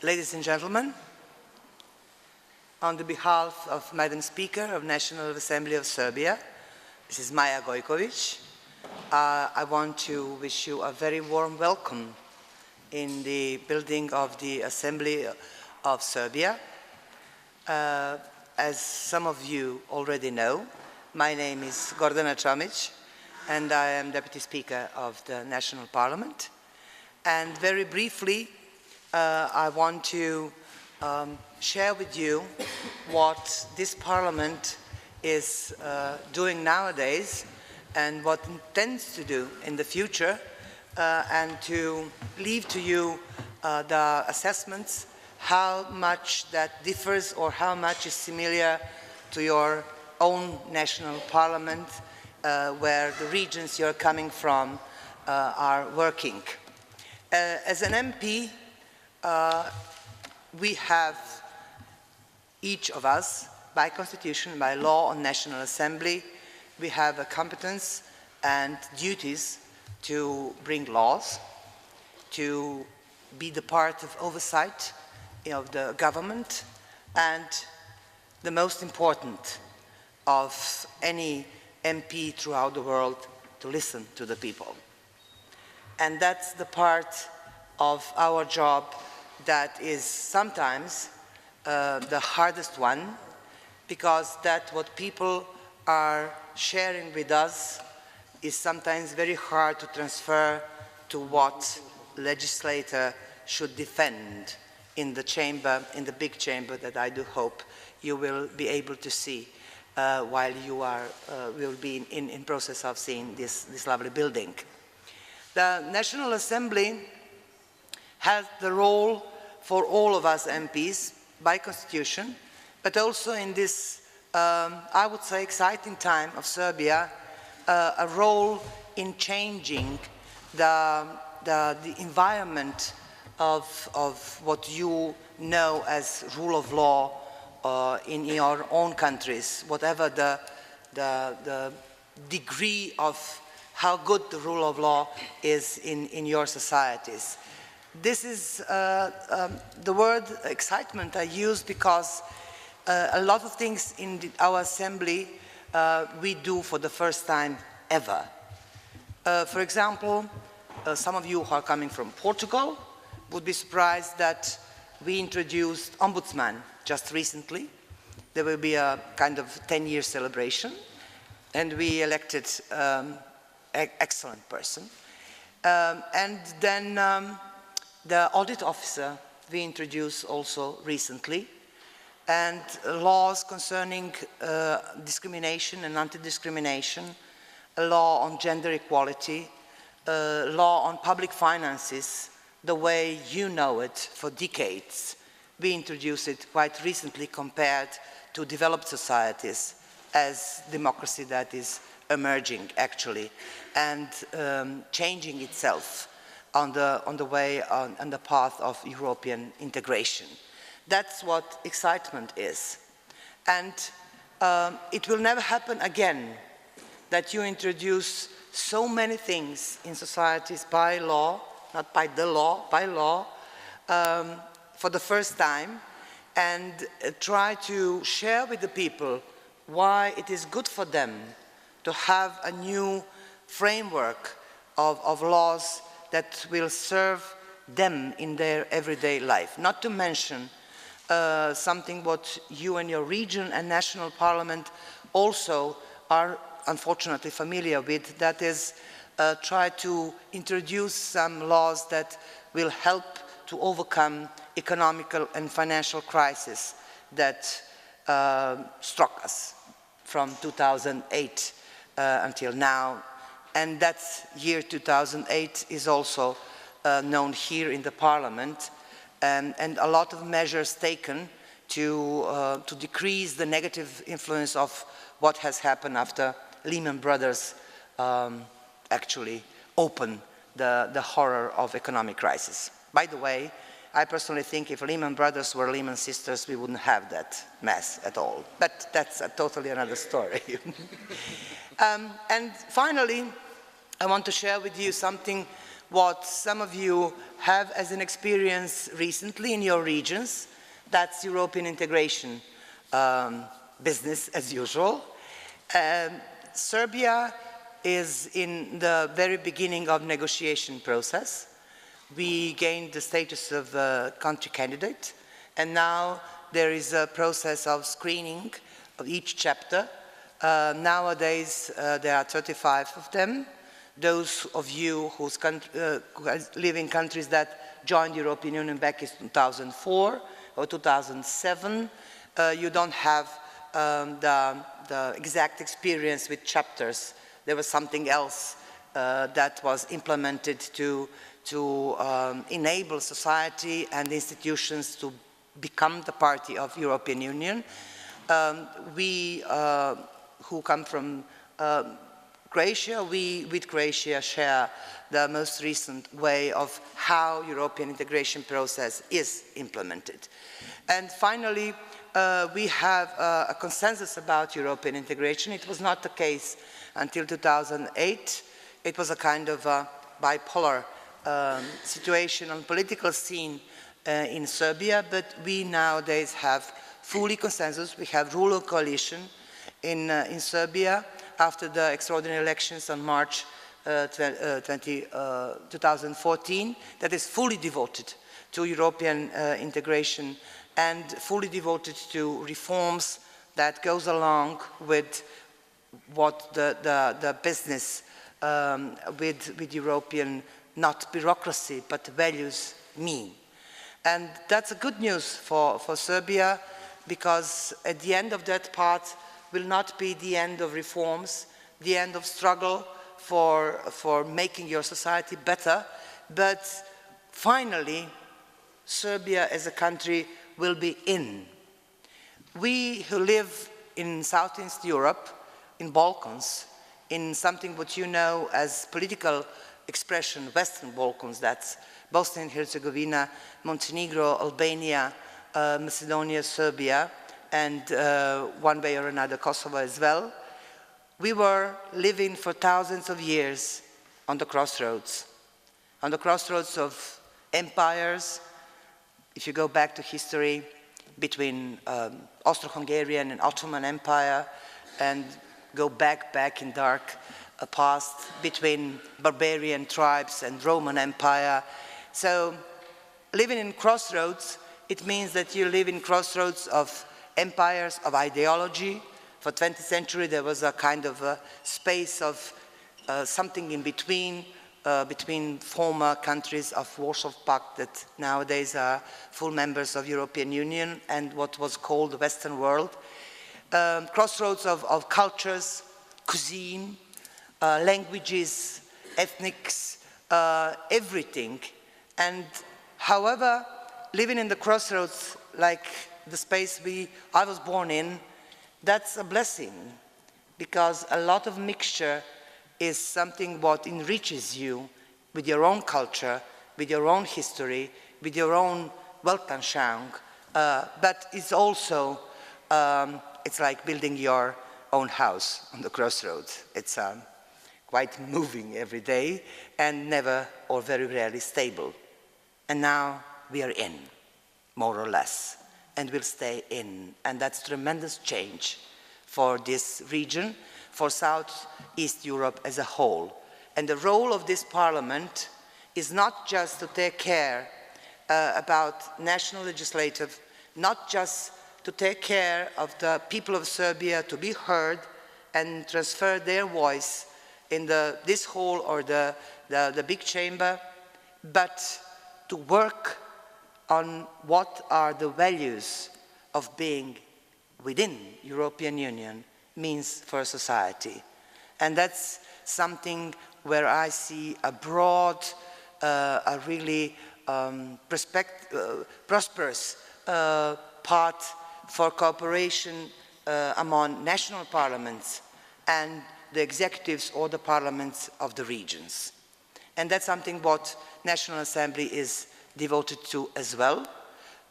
Ladies and gentlemen, on the behalf of Madam Speaker of National Assembly of Serbia, Mrs. Maja Gojković, I want to wish you a very warm welcome in the building of the Assembly of Serbia. As some of you already know, my name is Gordana Čomić, and I am Deputy Speaker of the National Parliament. And very briefly, I want to share with you what this Parliament is doing nowadays and what it intends to do in the future, and to leave to you the assessments, how much that differs or how much is similar to your own national parliament, where the regions you're coming from are working. As an MP, we have, each of us, by constitution, by law on National Assembly, we have a competence and duties to bring laws, to be the part of oversight of the government, and the most important of any MP throughout the world, to listen to the people. And that's the part of our job that is sometimes the hardest one, because that what people are sharing with us is sometimes very hard to transfer to what legislator should defend in the chamber, in the big chamber that I do hope you will be able to see while you will be in process of seeing this lovely building. The National Assembly has the role for all of us MPs by constitution, but also in this, I would say, exciting time of Serbia, a role in changing the environment of what you know as rule of law in your own countries, whatever the degree of how good the rule of law is in your societies. This is the word excitement I use because a lot of things in our assembly we do for the first time ever. For example, some of you who are coming from Portugal would be surprised that we introduced ombudsman just recently. There will be a kind of 10-year celebration, and we elected an excellent person. And then the audit officer we introduced also recently, and laws concerning discrimination and anti-discrimination, a law on gender equality, law on public finances, the way you know it for decades. We introduced it quite recently compared to developed societies as democracy that is emerging actually and changing itself on the way, on the path of European integration. That's what excitement is. And it will never happen again that you introduce so many things in societies by law, not by the law, by law, for the first time, and try to share with the people why it is good for them to have a new framework of laws that will serve them in their everyday life. Not to mention something what you and your region and national parliament also are unfortunately familiar with, that is try to introduce some laws that will help to overcome economical and financial crisis that struck us from 2008 until now. And that year 2008 is also known here in the Parliament, and a lot of measures taken to decrease the negative influence of what has happened after Lehman Brothers actually opened the horror of economic crisis. By the way, I personally think if Lehman Brothers were Lehman Sisters, we wouldn't have that mess at all. But that's totally another story. And finally, I want to share with you something what some of you have as an experience recently in your regions. That's European integration, business as usual. Serbia is in the very beginning of negotiation process. We gained the status of a country candidate, and now there is a process of screening of each chapter. Nowadays, there are 35 of them. Those of you who live in countries that joined the European Union back in 2004 or 2007, you don't have the exact experience with chapters. There was something else that was implemented to enable society and institutions to become the party of European Union. We who come from Croatia, we with Croatia share the most recent way of how European integration process is implemented. And finally, we have a consensus about European integration. It was not the case until 2008. It was a kind of a bipolar situation on political scene in Serbia, but we nowadays have fully consensus. We have rural coalition in Serbia after the extraordinary elections on March 2014 that is fully devoted to European integration and fully devoted to reforms that goes along with what the business with European, not bureaucracy, but values mean. And that's a good news for Serbia, because at the end of that part will not be the end of reforms, the end of struggle for making your society better, but finally Serbia as a country will be in. We who live in Southeast Europe, in Balkans, in something what you know as political expression, Western Balkans, that's Bosnia and Herzegovina, Montenegro, Albania, Macedonia, Serbia, and one way or another Kosovo as well. We were living for thousands of years on the crossroads of empires. If you go back to history between Austro-Hungarian and Ottoman Empire, and go back in dark past between barbarian tribes and Roman Empire. So living in crossroads, it means that you live in crossroads of empires, of ideology. For 20th century there was a kind of a space of something in between, between former countries of Warsaw Pact that nowadays are full members of European Union and what was called the Western world. Crossroads of cultures, cuisine, languages, ethnics, everything. And however, living in the crossroads like the space I was born in, that's a blessing, because a lot of mixture is something what enriches you with your own culture, with your own history, with your own Weltanschauung, but it's also, it's like building your own house on the crossroads. It's quite moving every day and never or very rarely stable. And now we are in, more or less, and we'll stay in. And that's tremendous change for this region, for Southeast Europe as a whole. And the role of this parliament is not just to take care about national legislative, not just to take care of the people of Serbia to be heard and transfer their voice in this hall or the big chamber, but to work on what are the values of being within European Union means for society. And that's something where I see a broad, a really prosperous path for cooperation among national parliaments and the executives or the parliaments of the regions. And that's something what National Assembly is devoted to as well.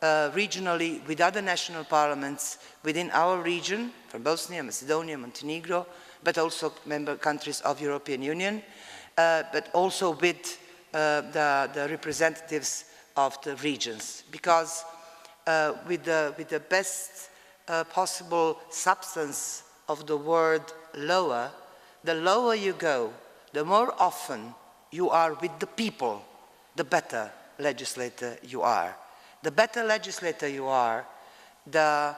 Regionally, with other national parliaments within our region, from Bosnia, Macedonia, Montenegro, but also member countries of European Union, but also with the representatives of the regions, because with the best possible substance of the word lower, the lower you go, the more often you are with the people, the better legislator you are. The better legislator you are, there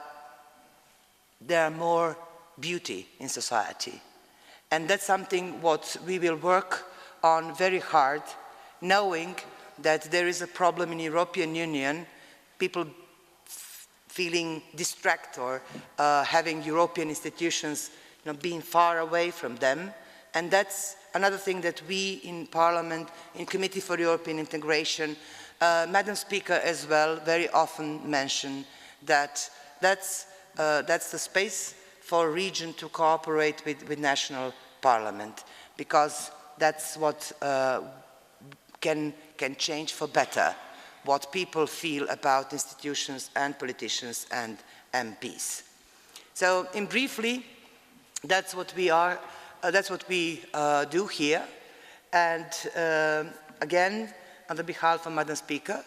are more beauty in society. And that's something what we will work on very hard, knowing that there is a problem in the European Union, people feeling distracted or having European institutions being far away from them. And that's another thing that we in Parliament, in Committee for European Integration, Madam Speaker as well, very often mention that that's the space for a region to cooperate with national parliament, because that's what can change for better what people feel about institutions and politicians and MPs. So, in briefly, that's what we are. That's what we do here. And again, on the behalf of Madam Speaker,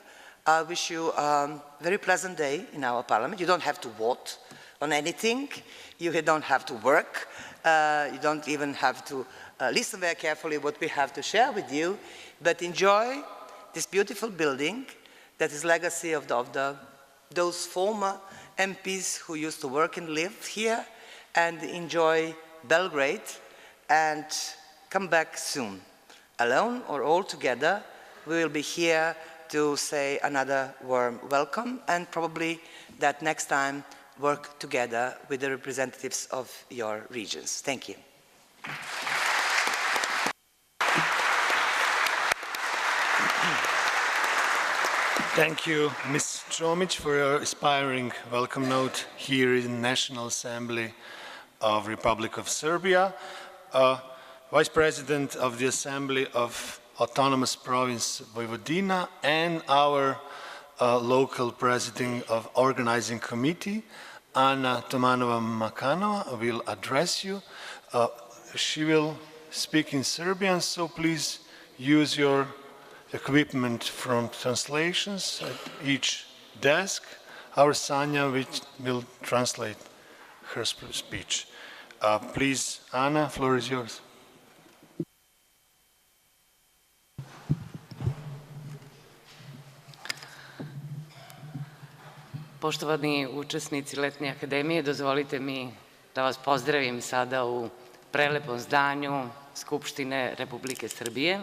I wish you a very pleasant day in our Parliament. You don't have to vote on anything. You don't have to work. You don't even have to listen very carefully what we have to share with you, but enjoy this beautiful building that is legacy of those former MPs who used to work and live here, and enjoy Belgrade, and come back soon. Alone or all together, we will be here to say another warm welcome, and probably that next time work together with the representatives of your regions. Thank you. Thank you, Ms. Čomić, for your inspiring welcome note here in the National Assembly of Republic of Serbia. Vice President of the Assembly of Autonomous Province Vojvodina and our local President of Organizing Committee, Ana Tomanova-Makanova, will address you. She will speak in Serbian, so please use your equipment from translations at each desk. Our Sanja will translate her speech. Please, Ana, floor is yours. Poštovani učesnici Letnje akademije, dozvolite mi da vas pozdravim sada u prelepom zdanju Skupštine Republike Srbije.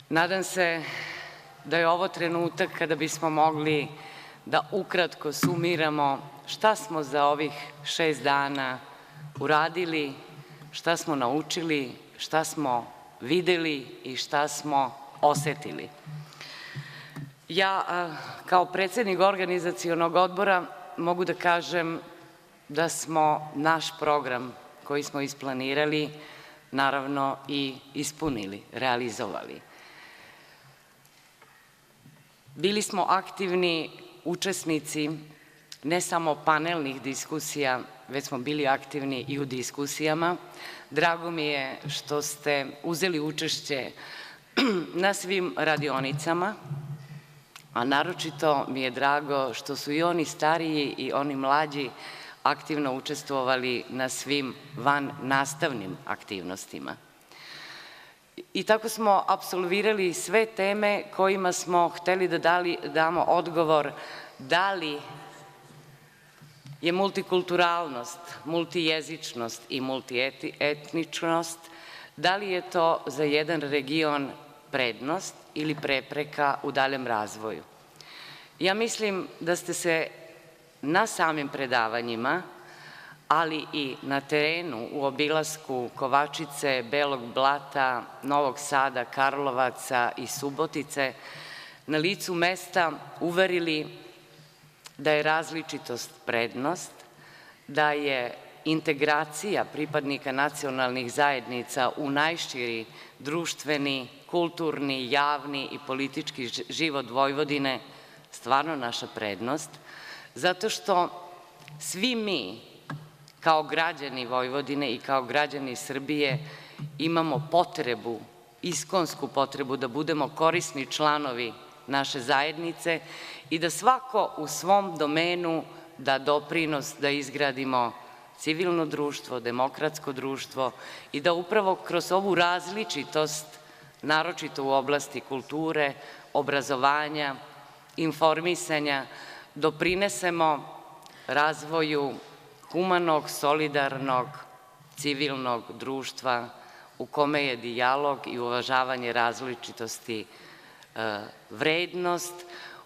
Nadam se da je ovo trenutak kada bismo mogli da ukratko sumiramo šta smo za ovih 6 dana uradili, šta smo naučili, šta smo videli i šta smo osetili. Ja, kao predsednik organizacionog odbora, mogu da kažem da smo naš program koji smo isplanirali, naravno i ispunili, realizovali. Bili smo aktivni učesnici ne samo panelnih diskusija, već smo bili aktivni i u diskusijama. Drago mi je što ste uzeli učešće na svim radionicama, a naročito mi je drago što su i oni stariji i oni mlađi aktivno učestvovali na svim vannastavnim aktivnostima. I tako smo apsolvirali sve teme kojima smo hteli da damo odgovor da li je multikulturalnost, multijezičnost i multietničnost, da li je to za jedan region prednost ili prepreka u daljem razvoju. Ja mislim da ste se na samim predavanjima, ali i na terenu u obilasku Kovačice, Belog Blata, Novog Sada, Karlovaca i Subotice, na licu mesta uverili da je različitost prednost, da je integracija pripadnika nacionalnih zajednica u najširi društveni, kulturni, javni i politički život Vojvodine stvarno naša prednost, zato što svi mi kao građani Vojvodine i kao građani Srbije imamo potrebu iskonsku potrebu da budemo korisni članovi naše zajednice i da svako u svom domenu da doprinos da izgradimo civilno društvo, demokratsko društvo i da upravo kroz ovu različitost, naročito u oblasti kulture, obrazovanja, informisanja, doprinesemo razvoju humanog, solidarnog, civilnog društva u kome je dijalog i uvažavanje različitosti vrednost,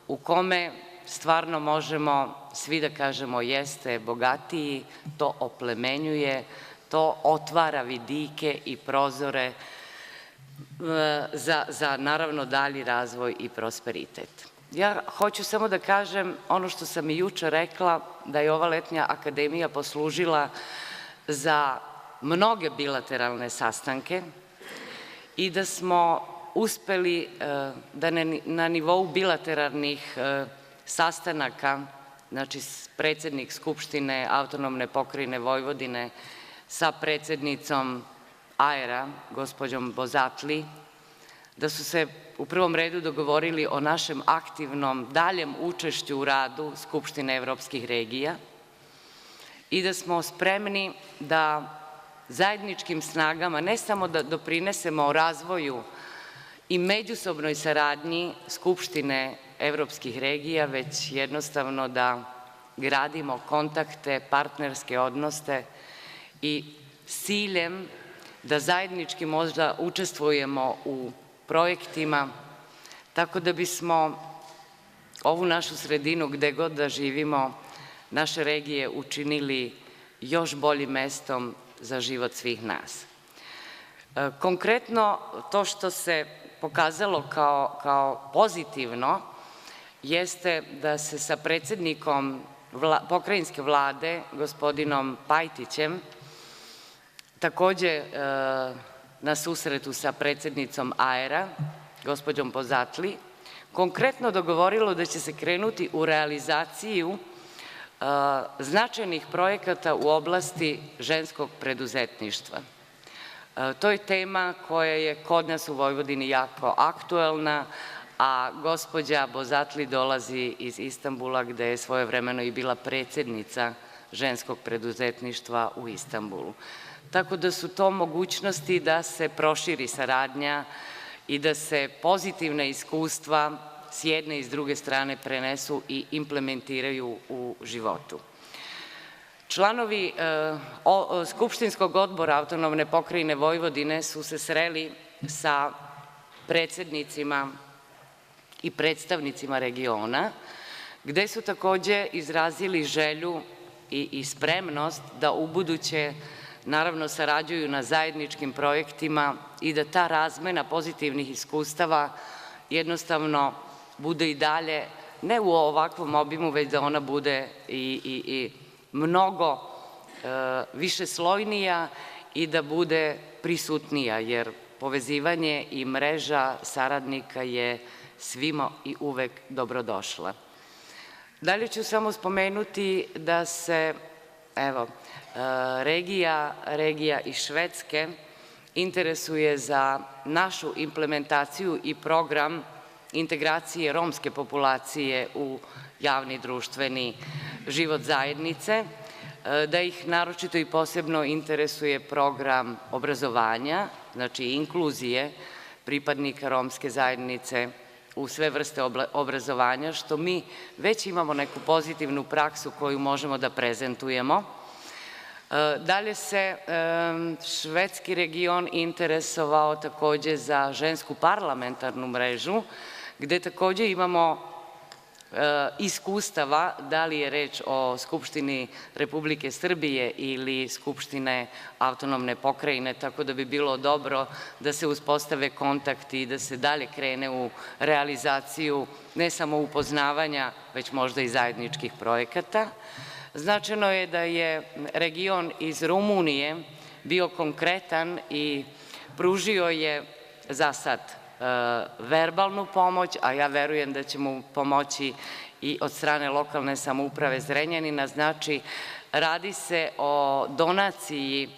u kome stvarno možemo svi da kažemo jeste bogatiji, to oplemenjuje, to otvara vidike i prozore za naravno dalji razvoj i prosperitet. Ja hoću samo da kažem ono što sam i juče rekla, da je ova letnja akademija poslužila za mnoge bilateralne sastanke i da smo uspeli da na nivou bilateralnih sastanaka, znači predsednik Skupštine autonomne pokrajine Vojvodine sa predsednicom AER-a, gospođom Bozatli, da su se u prvom redu dogovorili o našem aktivnom daljem učešću u radu Skupštine evropskih regija i da smo spremni da zajedničkim snagama ne samo da doprinesemo razvoju i međusobnoj saradnji Skupštine evropskih regija, već jednostavno da gradimo kontakte, partnerske odnose i s ciljem da zajednički možda učestvujemo u projektima, tako da bismo ovu našu sredinu, gde god da živimo, naše regije učinili još boljim mestom za život svih nas. Konkretno, to što se pokazalo kao pozitivno jeste da se sa predsednikom pokrajinske vlade, gospodinom Pajtićem, takođe na susretu sa predsednicom AER-a, gospođom Bozatli, konkretno dogovorilo da će se krenuti u realizaciju značajnih projekata u oblasti ženskog preduzetništva. To je tema koja je kod nas u Vojvodini jako aktuelna, a gospođa Bozatli dolazi iz Istanbula, gde je svojevremeno i bila predsednica ženskog preduzetništva u Istanbulu. Tako da su to mogućnosti da se proširi saradnja i da se pozitivna iskustva s jedne i s druge strane prenesu i implementiraju u životu. Članovi Skupštinskog odbora autonomne pokrajine Vojvodine su se sreli sa predsednicima i predstavnicima regiona, gde su takođe izrazili želju i spremnost da ubuduće naravno sarađuju na zajedničkim projektima i da ta razmena pozitivnih iskustava jednostavno bude i dalje, ne u ovakvom obimu, već da ona bude i mnogo višeslojnija i da bude prisutnija, jer povezivanje i mreža saradnika je svima i uvek dobrodošla. Dalje ću samo spomenuti da se, regija iz Švedske interesuje za našu implementaciju i program integracije romske populacije u javni društveni život zajednice, da ih naročito i posebno interesuje program obrazovanja, znači inkluzije pripadnika romske zajednice u sve vrste obrazovanja, što mi već imamo neku pozitivnu praksu koju možemo da prezentujemo. Dalje se švedski region interesovao takođe za žensku parlamentarnu mrežu, gde takođe imamo iskustava, da li je reč o Skupštini Republike Srbije ili Skupštine autonomne pokrajine, tako da bi bilo dobro da se uspostave kontakti i da se dalje krene u realizaciju ne samo upoznavanja, već možda i zajedničkih projekata. Značajno je da je region iz Rumunije bio konkretan i pružio je za sad verbalnu pomoć, a ja verujem da će mu pomoći i od strane lokalne samouprave Zrenjanina. Znači, radi se o donaciji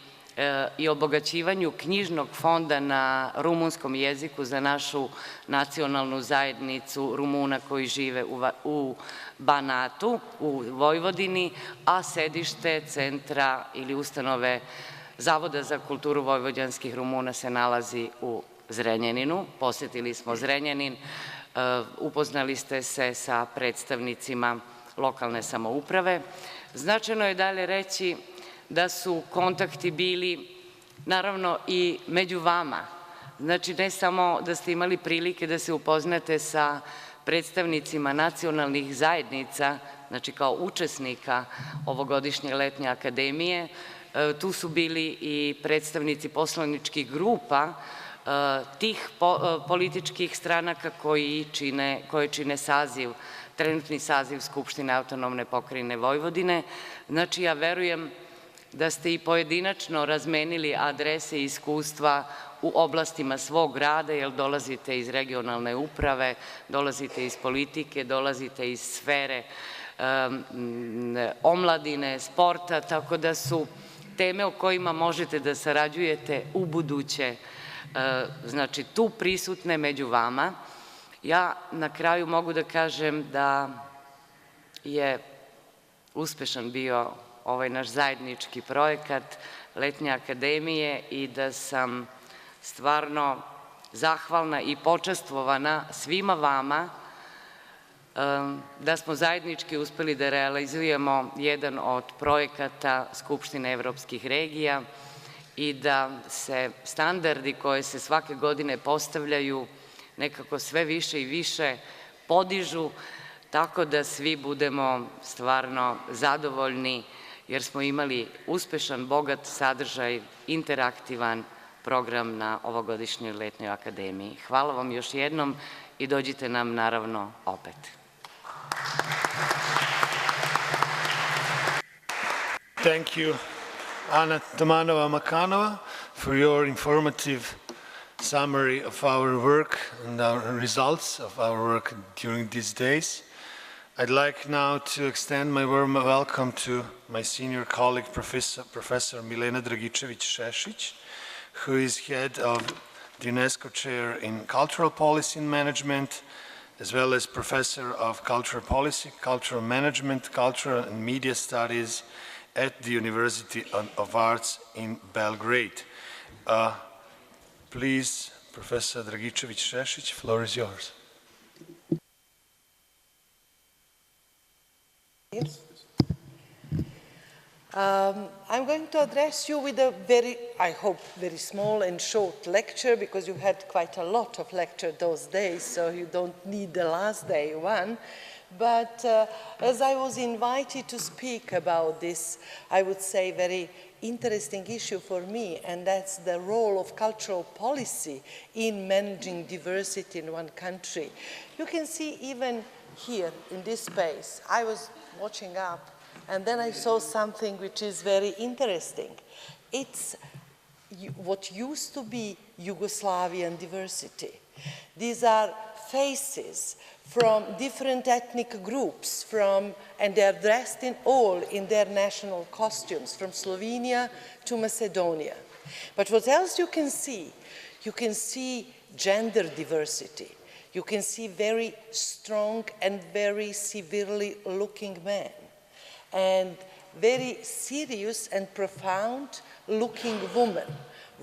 i obogaćivanju knjižnog fonda na rumunskom jeziku za našu nacionalnu zajednicu Rumuna koji žive u Banatu, u Vojvodini, a sedište centra ili ustanove Zavoda za kulturu vojvođanskih Rumuna se nalazi u Zrenjaninu. Posetili smo Zrenjanin, upoznali ste se sa predstavnicima lokalne samouprave. Značajno je dalje reći da su kontakti bili naravno i među vama. Znači ne samo da ste imali prilike da se upoznate sa predstavnicima nacionalnih zajednica, znači kao učesnika ovogodišnje letnje akademije, tu su bili i predstavnici poslaničkih grupa tih političkih stranaka koje čine saziv, trenutni saziv Skupštine autonomne pokrajine Vojvodine. Znači ja verujem da ste i pojedinačno razmenili adrese i iskustva u oblastima svog rada, jer dolazite iz regionalne uprave, dolazite iz politike, dolazite iz sfere omladine, sporta, tako da su teme o kojima možete da sarađujete u buduće, znači tu prisutne među vama. Ja na kraju mogu da kažem da je uspešan bio ovaj naš zajednički projekat Letnje akademije i da sam stvarno zahvalna i počastvovana svima vama da smo zajednički uspeli da realizujemo jedan od projekata Skupštine evropskih regija i da se standardi koje se svake godine postavljaju nekako sve više i više podižu, tako da svi budemo stvarno zadovoljni jer smo imali uspešan, bogat sadržaj, interaktivan program na ovogodišnjoj letnjoj akademiji. Hvala vam još jednom i dođite nam naravno opet. Thank you, Ana Tomanova-Makanova, for your informative summary of our work and our results of our work during these days. I'd like now to extend my warm welcome to my senior colleague, Professor Milena Dragičević-Šešić, who is head of the UNESCO Chair in Cultural Policy and Management, as well as Professor of Cultural Policy, Cultural Management, Cultural and Media Studies at the University of Arts in Belgrade. Please, Professor Dragičević-Šešić, floor is yours. Yes. I'm going to address you with a very, I hope, very small and short lecture, because you had quite a lot of lecture those days, so you don't need the last day one. But as I was invited to speak about this, I would say, very interesting issue for me, and that's the role of cultural policy in managing diversity in one country. You can see even here in this space, I was watching up, and then I saw something which is very interesting. It's what used to be Yugoslavian diversity. These are faces from different ethnic groups, and they are dressed all in their national costumes, from Slovenia to Macedonia. But what else you can see? You can see gender diversity. You can see very strong and very severely looking men, and very serious and profound looking women.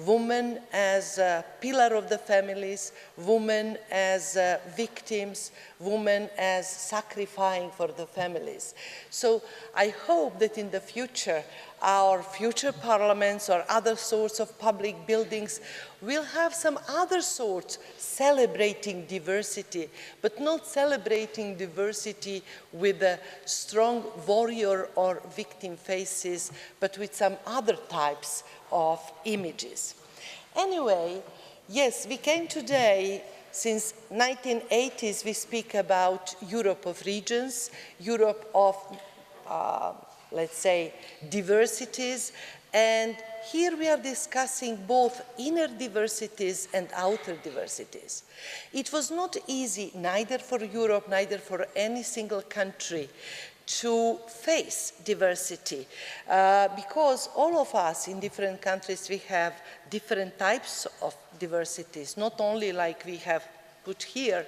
Women as a pillar of the families, women as victims, women as sacrificing for the families. So I hope that in the future, our future parliaments or other sorts of public buildings will have some other sorts celebrating diversity, but not celebrating diversity with a strong warrior or victim faces, but with some other types of images. Anyway, yes, we came today, since 1980s, we speak about Europe of regions, Europe of, let's say, diversities, and here we are discussing both inner diversities and outer diversities. It was not easy, neither for Europe, neither for any single country, to face diversity, because all of us in different countries, we have different types of diversities, not only like we have put here,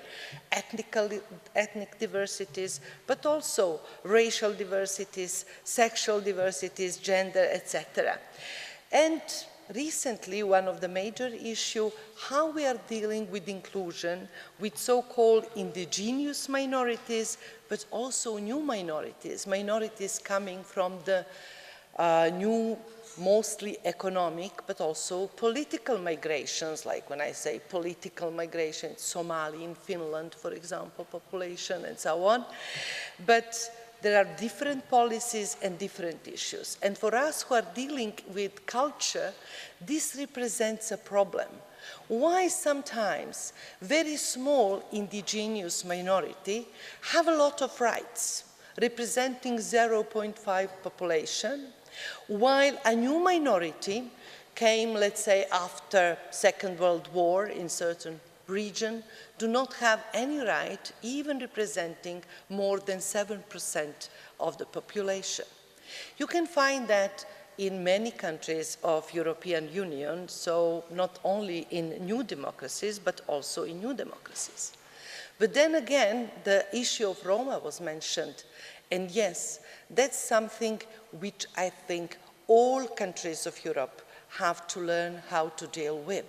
ethnic diversities, but also racial diversities, sexual diversities, gender, etc. And recently, one of the major issues, how we are dealing with inclusion with so-called indigenous minorities, but also new minorities, minorities coming from the new, mostly economic, but also political migrations, like when I say political migration, Somali in Finland, for example, population and so on. But there are different policies and different issues. And for us who are dealing with culture, this represents a problem. Why sometimes very small indigenous minority have a lot of rights, representing 0.5 population, while a new minority came, let's say, after Second World War in certain region, do not have any right, even representing more than 7% of the population. You can find that in many countries of European Union, so not only in new democracies, but also in new democracies. But then again, the issue of Roma was mentioned. And yes, that's something which I think all countries of Europe have to learn how to deal with.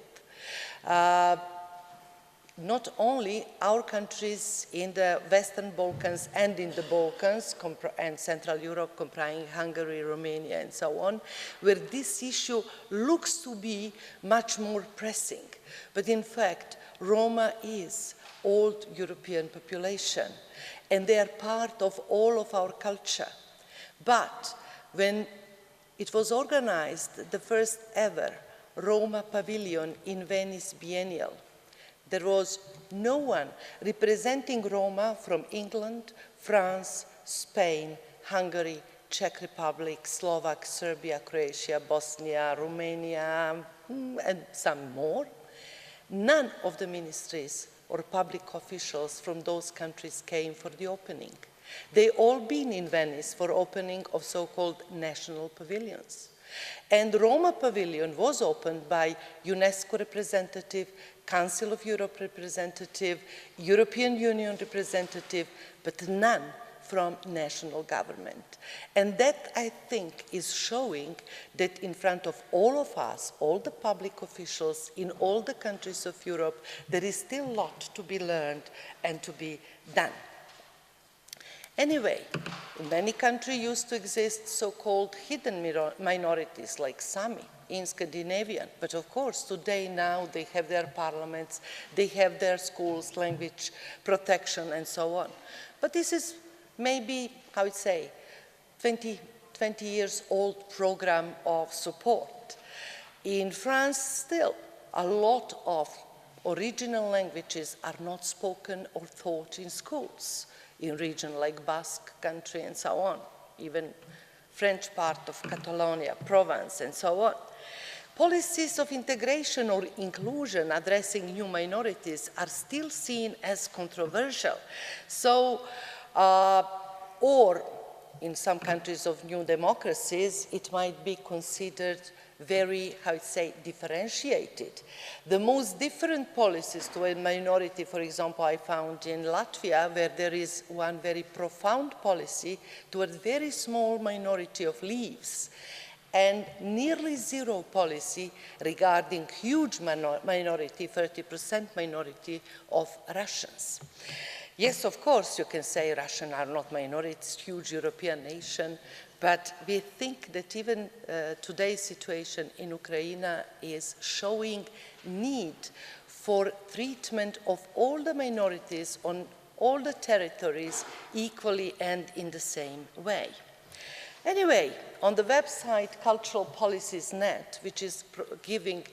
Not only our countries in the Western Balkans and in the Balkans and Central Europe, comprising Hungary, Romania, and so on, where this issue looks to be much more pressing. But in fact, Roma is old European population, and they are part of all of our culture. But when it was organized, the first ever Roma pavilion in Venice Biennial, there was no one representing Roma from England, France, Spain, Hungary, Czech Republic, Slovak, Serbia, Croatia, Bosnia, Romania, and some more. None of the ministries or public officials from those countries came for the opening. They all been in Venice for opening of so-called national pavilions. And Roma Pavilion was opened by UNESCO representative, Council of Europe representative, European Union representative, but none from national government. And that, I think, is showing that in front of all of us, all the public officials in all the countries of Europe, there is still a lot to be learned and to be done. Anyway, in many countries used to exist so-called hidden minorities like Sami in Scandinavia. But of course, today now they have their parliaments, they have their schools, language protection, and so on. But this is maybe, I would say, 20 years old program of support. In France, still, a lot of original languages are not spoken or taught in schools. In regions like Basque country and so on, even French part of Catalonia, Provence, and so on. Policies of integration or inclusion addressing new minorities are still seen as controversial. So, or in some countries of new democracies, it might be considered very, how to say, differentiated. The most different policies to a minority, for example, I found in Latvia, where there is one very profound policy toward a very small minority of leaves, and nearly zero policy regarding huge minority, 30% minority of Russians. Yes, of course, you can say Russians are not minorities, huge European nation, but we think that even today's situation in Ukraine is showing need for treatment of all the minorities on all the territories equally and in the same way. Anyway, on the website Cultural Policies Net, which is giving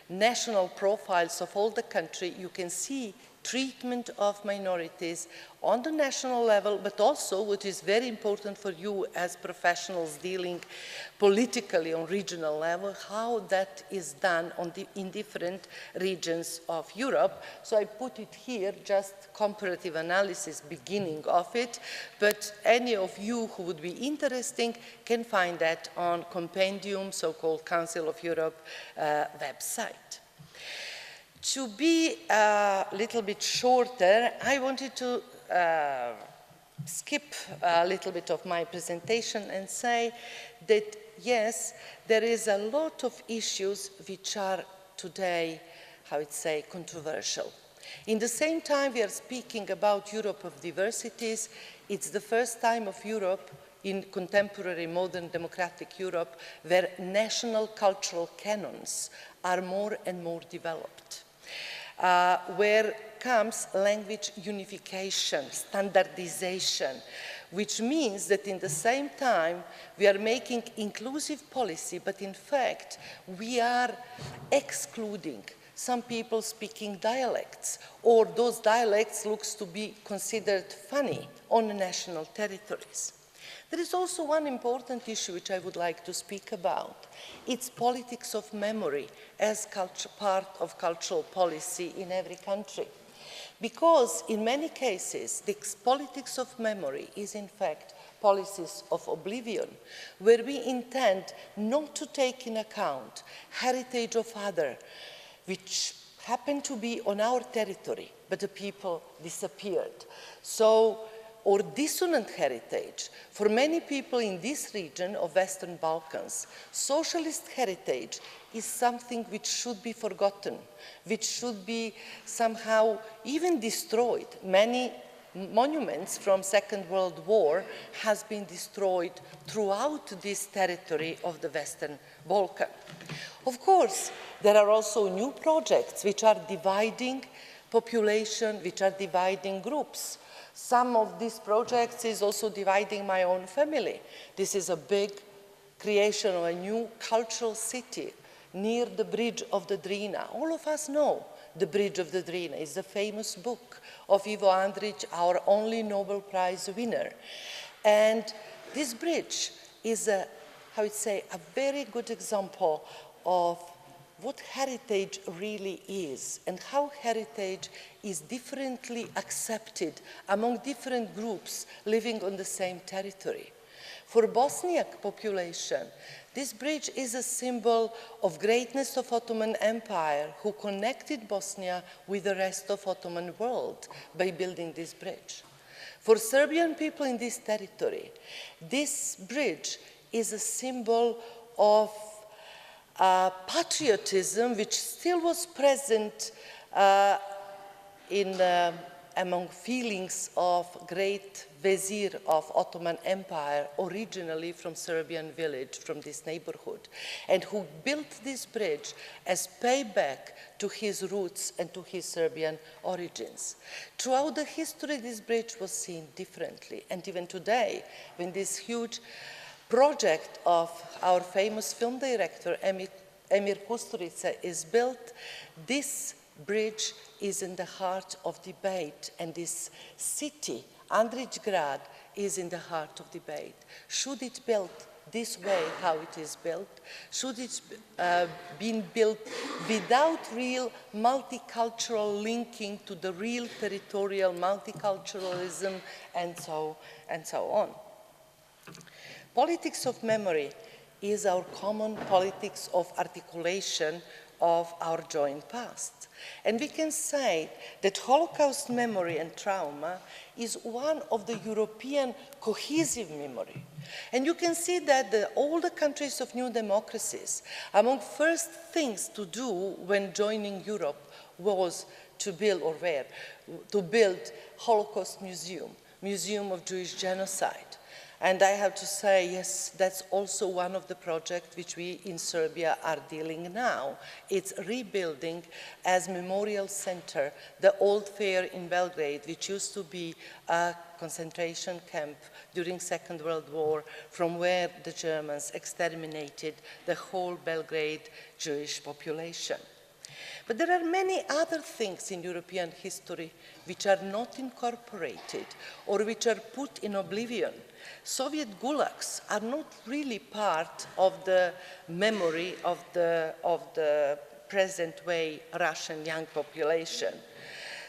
national profiles of all the country, you can see treatment of minorities on the national level, but also, what is very important for you as professionals dealing politically on regional level, how that is done in different regions of Europe. So I put it here, just comparative analysis, beginning of it, but any of you who would be interested can find that on Compendium, so-called Council of Europe website. To be a little bit shorter, I wanted to skip a little bit of my presentation and say that, yes, there is a lot of issues which are today, how it's say, controversial. In the same time, we are speaking about Europe of diversities. It's the first time of Europe in contemporary modern democratic Europe where national cultural canons are more and more developed. Where comes language unification, standardization, which means that in the same time we are making inclusive policy, but in fact we are excluding some people speaking dialects, or those dialects looks to be considered funny on national territories. There is also one important issue which I would like to speak about. It's politics of memory as part of cultural policy in every country. Because in many cases, the politics of memory is in fact policies of oblivion, where we intend not to take in account heritage of others, which happen to be on our territory, but the people disappeared. So, or dissonant heritage. For many people in this region of Western Balkans, socialist heritage is something which should be forgotten, which should be somehow even destroyed. Many monuments from Second World War has been destroyed throughout this territory of the Western Balkan. Of course, there are also new projects which are dividing population, which are dividing groups. Some of these projects is also dividing my own family. This is a big creation of a new cultural city near the bridge of the Drina. All of us know the bridge of the Drina is the famous book of Ivo Andrić, our only Nobel Prize winner. And this bridge is a, how you say, a very good example of what heritage really is and how heritage is differently accepted among different groups living on the same territory. For Bosniak population, this bridge is a symbol of greatness of Ottoman Empire who connected Bosnia with the rest of Ottoman world by building this bridge. For Serbian people in this territory, this bridge is a symbol of patriotism which still was present among feelings of great vizier of Ottoman Empire, originally from Serbian village, from this neighborhood, and who built this bridge as payback to his roots and to his Serbian origins. Throughout the history, this bridge was seen differently, and even today, when this huge project of our famous film director, Emir Kusturica, is built, this bridge is in the heart of debate, and this city, Andrić Grad, is in the heart of debate. Should it be built this way, how it is built? Should it be built without real multicultural linking to the real territorial multiculturalism, and so on? Politics of memory is our common politics of articulation of our joint past. And we can say that Holocaust memory and trauma is one of the European cohesive memory. And you can see that all the countries of new democracies, among first things to do when joining Europe was to build, or were, to build Holocaust Museum of Jewish Genocide. And I have to say, yes, that's also one of the projects which we in Serbia are dealing now. It's rebuilding as memorial center the old fair in Belgrade, which used to be a concentration camp during Second World War, from where the Germans exterminated the whole Belgrade Jewish population. But there are many other things in European history which are not incorporated or which are put in oblivion. Soviet gulags are not really part of the memory of the present way Russian young population.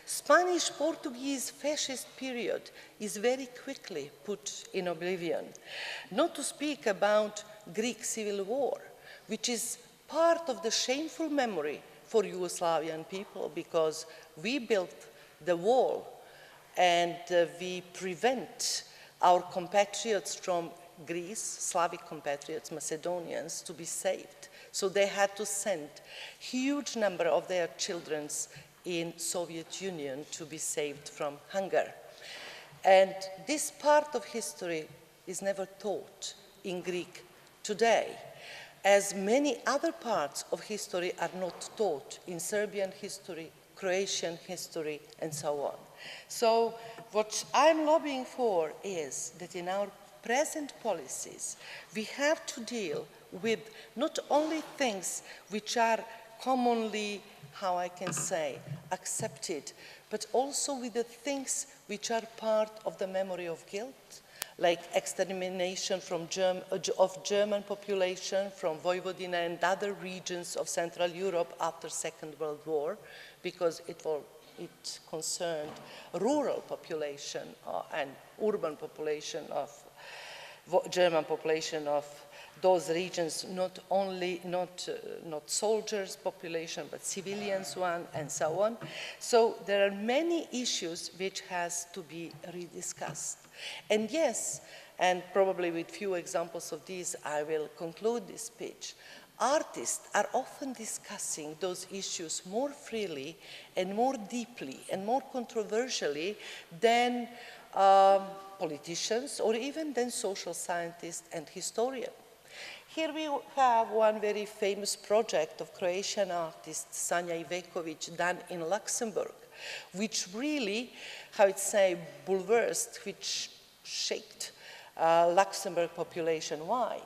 Spanish-Portuguese fascist period is very quickly put in oblivion. Not to speak about Greek civil war, which is part of the shameful memory for Yugoslavian people because we built the wall and we prevent our compatriots from Greece, Slavic compatriots, Macedonians, to be saved. So they had to send huge number of their children in Soviet Union to be saved from hunger. And this part of history is never taught in Greek today, as many other parts of history are not taught in Serbian history, Croatian history, and so on. So what I'm lobbying for is that in our present policies, we have to deal with not only things which are commonly, how I can say, accepted, but also with the things which are part of the memory of guilt, like extermination of German population from Vojvodina and other regions of Central Europe after Second World War, because it concerned rural population and urban population of German population of those regions, not only not soldiers population, but civilians one, and so on. So there are many issues which has to be rediscussed. And yes, and probably with few examples of these, I will conclude this speech. Artists are often discussing those issues more freely and more deeply and more controversially than politicians or even than social scientists and historians. Here we have one very famous project of Croatian artist Sanja Iveković done in Luxembourg, which really, how it say, bulversed, which shaped Luxembourg population. Why?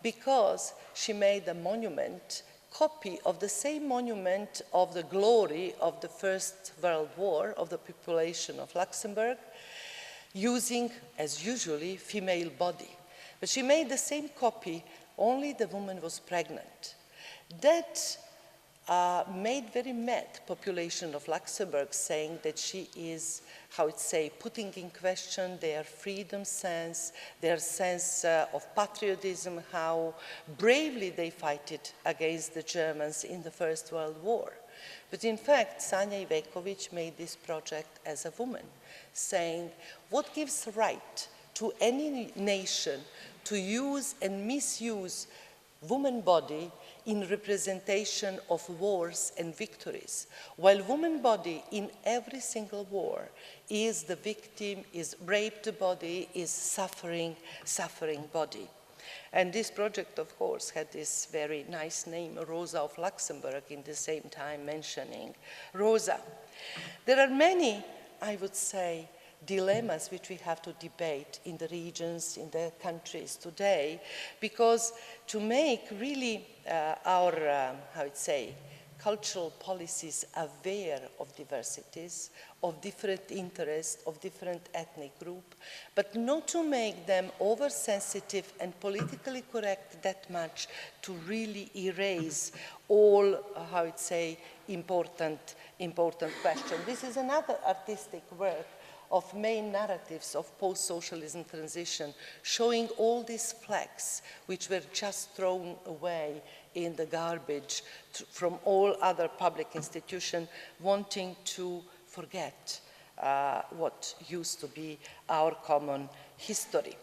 Because she made a monument, copy of the same monument of the glory of the First World War of the population of Luxembourg, using, as usually, female body. But she made the same copy, only the woman was pregnant. That made very mad population of Luxembourg, saying that she is, how it say, putting in question their freedom sense, their sense of patriotism, how bravely they fight it against the Germans in the First World War. But in fact, Sanja Iveković made this project as a woman, saying, what gives right to any nation to use and misuse woman body in representation of wars and victories, while woman body in every single war is the victim, is raped body, is suffering body. And this project, of course, had this very nice name, Rosa of Luxembourg, in the same time mentioning Rosa. There are many, I would say, dilemmas which we have to debate in the regions, in the countries today, because to make really our, how it say, cultural policies aware of diversities, of different interests, of different ethnic groups, but not to make them oversensitive and politically correct that much to really erase all, how it say, important questions. This is another artistic work of main narratives of post-socialism transition, showing all these flags which were just thrown away in the garbage from all other public institutions, wanting to forget what used to be our common history.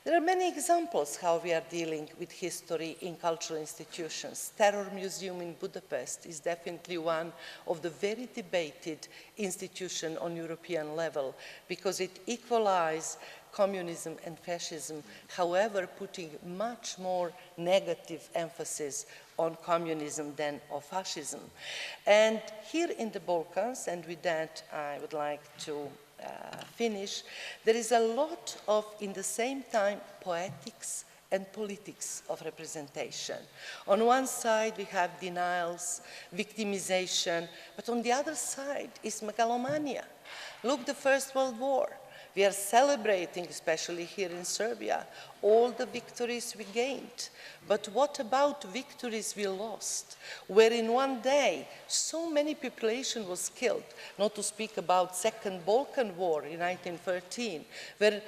There are many examples how we are dealing with history in cultural institutions. Terror Museum in Budapest is definitely one of the very debated institutions on European level because it equalizes communism and fascism, however, putting much more negative emphasis on communism than on fascism. And here in the Balkans, and with that I would like to finish, there is a lot of, in the same time, poetics and politics of representation. On one side, we have denials, victimization, but on the other side is megalomania. Look, the First World War. We are celebrating, especially here in Serbia, all the victories we gained. But what about victories we lost, where in one day so many population was killed, not to speak about Second Balkan War in 1913, where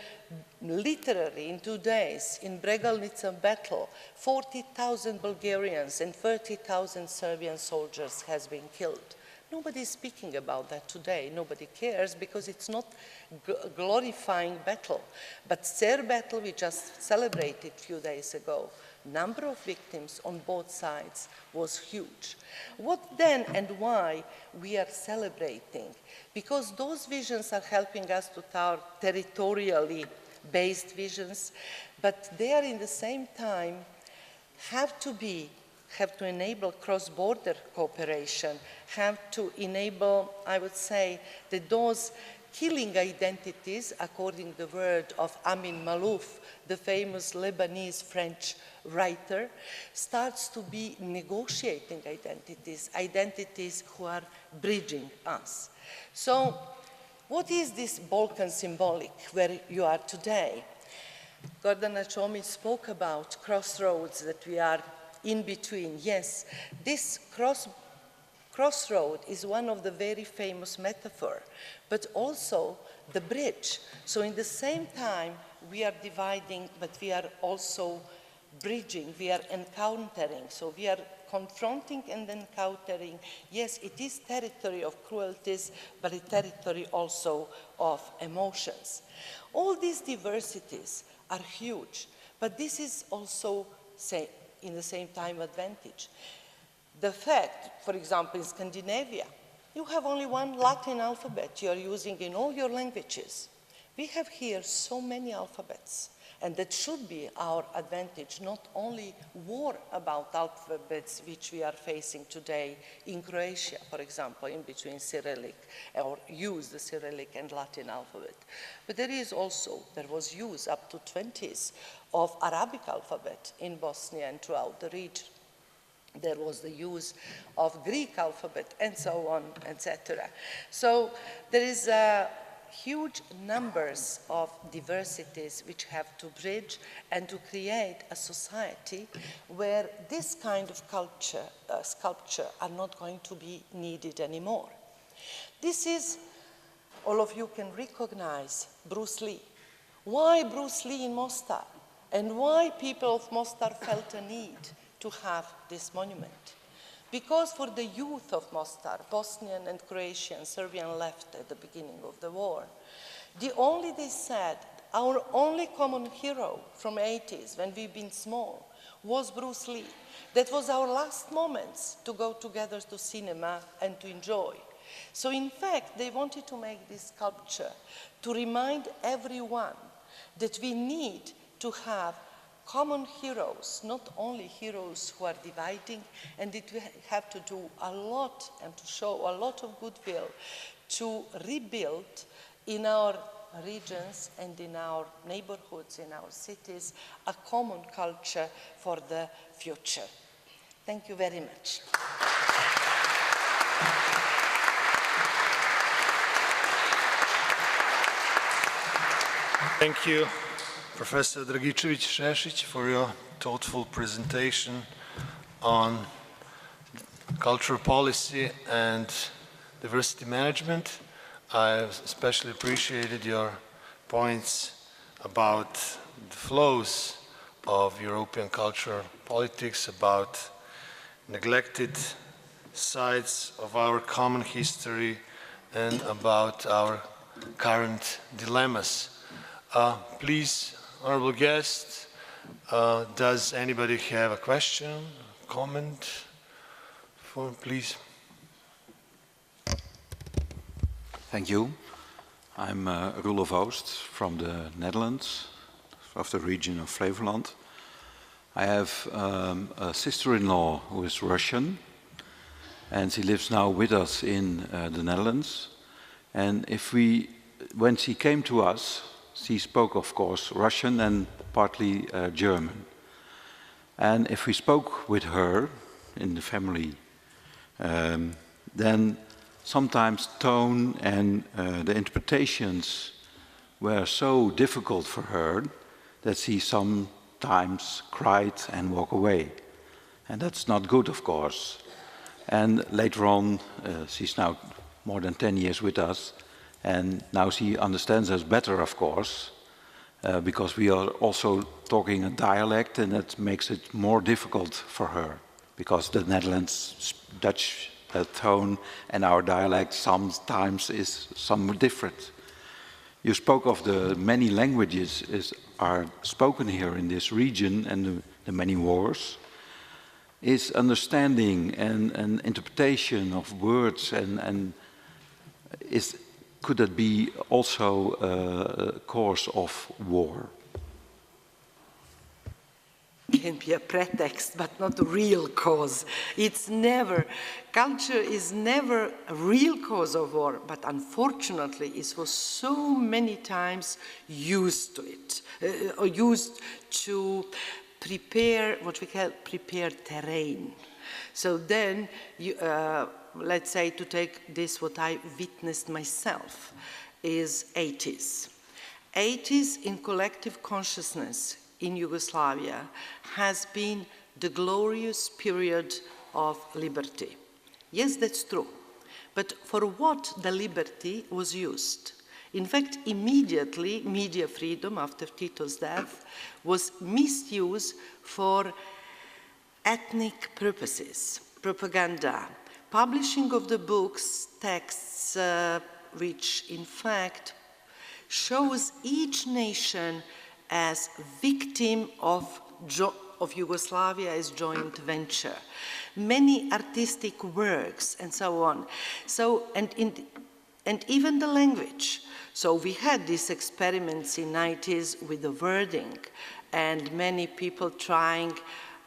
literally in 2 days, in Bregalnica battle, 40,000 Bulgarians and 30,000 Serbian soldiers has been killed. Nobody is speaking about that today. Nobody cares because it's not a glorifying battle. But their battle we just celebrated a few days ago. Number of victims on both sides was huge. What then and why we are celebrating? Because those visions are helping us to our territorially based visions, but they are in the same time have to enable cross-border cooperation, have to enable, I would say, that those killing identities, according to the word of Amin Malouf, the famous Lebanese-French writer, starts to be negotiating identities, identities who are bridging us. So, what is this Balkan symbolic where you are today? Gordana Čomić spoke about crossroads that we are in between. Yes, this crossroad is one of the very famous metaphor, but also the bridge. So in the same time, we are dividing, but we are also bridging, we are encountering. So we are confronting and encountering. Yes, it is territory of cruelties, but a territory also of emotions. All these diversities are huge, but this is also, say, in the same time advantage. The fact, for example, in Scandinavia, you have only one Latin alphabet you are using in all your languages. We have here so many alphabets, and that should be our advantage, not only war about alphabets which we are facing today in Croatia, for example, in between Cyrillic, or use the Cyrillic and Latin alphabet. But there was use up to 20s of Arabic alphabet in Bosnia and throughout the region. There was the use of Greek alphabet and so on, etc. So there is huge numbers of diversities which have to bridge and to create a society where this kind of sculpture are not going to be needed anymore. This is, all of you can recognize Bruce Lee. Why Bruce Lee in Mostar? And why people of Mostar felt a need to have this monument? Because for the youth of Mostar, Bosnian and Croatian, Serbian left at the beginning of the war, they said, our only common hero from 80s, when we've been small, was Bruce Lee. That was our last moments to go together to cinema and to enjoy. So in fact, they wanted to make this sculpture to remind everyone that we need to have common heroes, not only heroes who are dividing, and that we have to do a lot and to show a lot of goodwill to rebuild in our regions and in our neighborhoods, in our cities, a common culture for the future. Thank you very much. Thank you, Professor Dragičević-Šešić, for your thoughtful presentation on cultural policy and diversity management. I especially appreciated your points about the flows of European cultural politics, about neglected sides of our common history, and about our current dilemmas. Please, honorable guests, does anybody have a question, comment? Please. Thank you. I'm Roelof Oost from the Netherlands, of the region of Flevoland. I have a sister-in-law who is Russian, and she lives now with us in the Netherlands. And when she came to us, she spoke, of course, Russian and partly German. And if we spoke with her in the family, then sometimes tone and the interpretations were so difficult for her that she sometimes cried and walked away. And that's not good, of course. And later on, she's now more than 10 years with us, and now she understands us better, of course, because we are also talking a dialect, and that makes it more difficult for her, because the Netherlands Dutch tone and our dialect sometimes is somewhat different. You spoke of the many languages are spoken here in this region and the many wars. Is understanding and interpretation of words and could that be also a cause of war? Can be a pretext, but not a real cause. It's never, culture is never a real cause of war, but unfortunately it was so many times used to it, or used to prepare, what we call prepare terrain. So then, let's say to take this, what I witnessed myself, is 80s. 80s in collective consciousness in Yugoslavia has been the glorious period of liberty. Yes, that's true. But for what the liberty was used? In fact, immediately, media freedom after Tito's death was misused for ethnic purposes, propaganda, publishing of the books, texts, which in fact shows each nation as victim of Yugoslavia as joint venture. Many artistic works and so on. So, and even the language. So we had these experiments in 90s with the wording, and many people trying,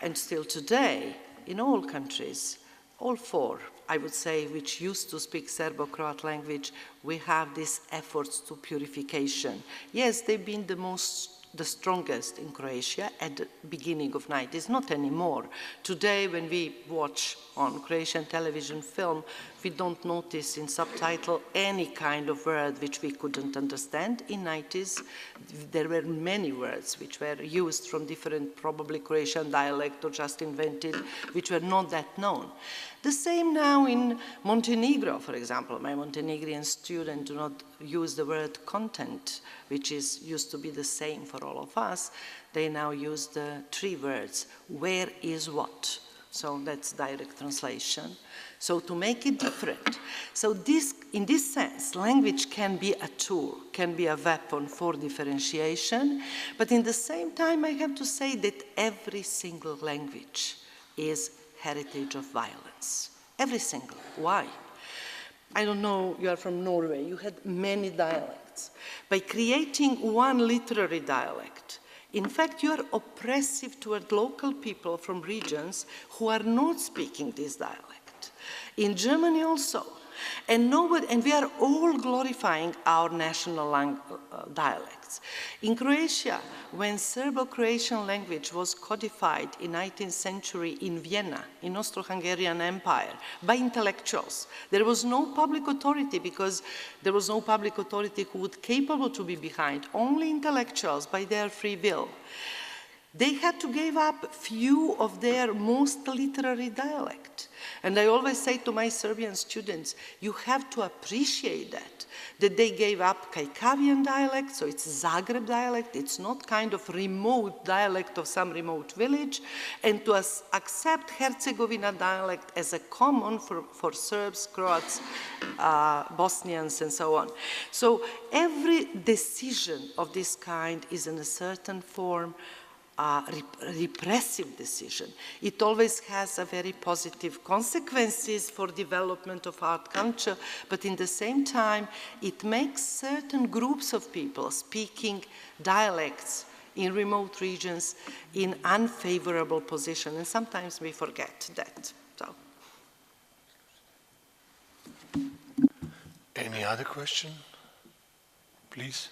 and still today, in all countries, all four, I would say, which used to speak Serbo-Croat language, we have these efforts to purification. Yes, they've been the strongest in Croatia at the beginning of 90s, not anymore. Today, when we watch on Croatian television film, we don't notice in subtitle any kind of word which we couldn't understand. In 90s, there were many words which were used from different, probably Croatian dialect or just invented, which were not that known. The same now in Montenegro, for example. My Montenegrin students do not use the word content, which used to be the same for all of us. They now use the three words, where is what? So that's direct translation. So to make it different. So in this sense, language can be a tool, can be a weapon for differentiation, but in the same time, I have to say that every single language is heritage of violence. Every single. Why? I don't know, you are from Norway, you had many dialects. By creating one literary dialect, in fact, you are oppressive toward local people from regions who are not speaking this dialect. In Germany also. And we are all glorifying our national dialects. In Croatia, when Serbo-Croatian language was codified in 19th century in Vienna, in Austro-Hungarian Empire, by intellectuals, there was no public authority because there was no public authority who would capable to be behind, only intellectuals by their free will. They had to give up few of their most literary dialect. And I always say to my Serbian students, you have to appreciate that they gave up Kajkavian dialect, so it's Zagreb dialect, it's not kind of remote dialect of some remote village, and to accept Herzegovina dialect as a common for Serbs, Croats, Bosnians, and so on. So every decision of this kind is in a certain form repressive decision. It always has a very positive consequences for development of art culture, but in the same time, it makes certain groups of people speaking dialects in remote regions in unfavorable position, and sometimes we forget that. So. Any other question, please?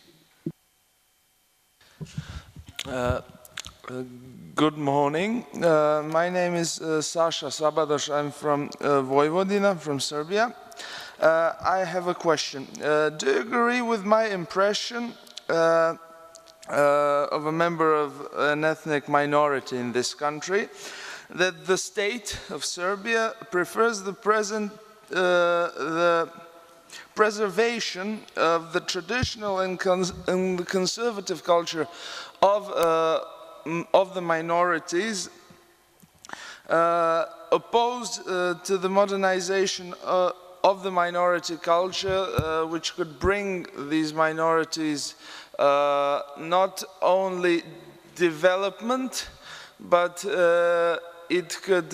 Good morning. My name is Saša Sabadoš. I'm from Vojvodina, from Serbia. I have a question. Do you agree with my impression of a member of an ethnic minority in this country that the state of Serbia prefers the preservation of the traditional and the conservative culture of the minorities opposed to the modernization of the minority culture, which could bring these minorities not only development, but it could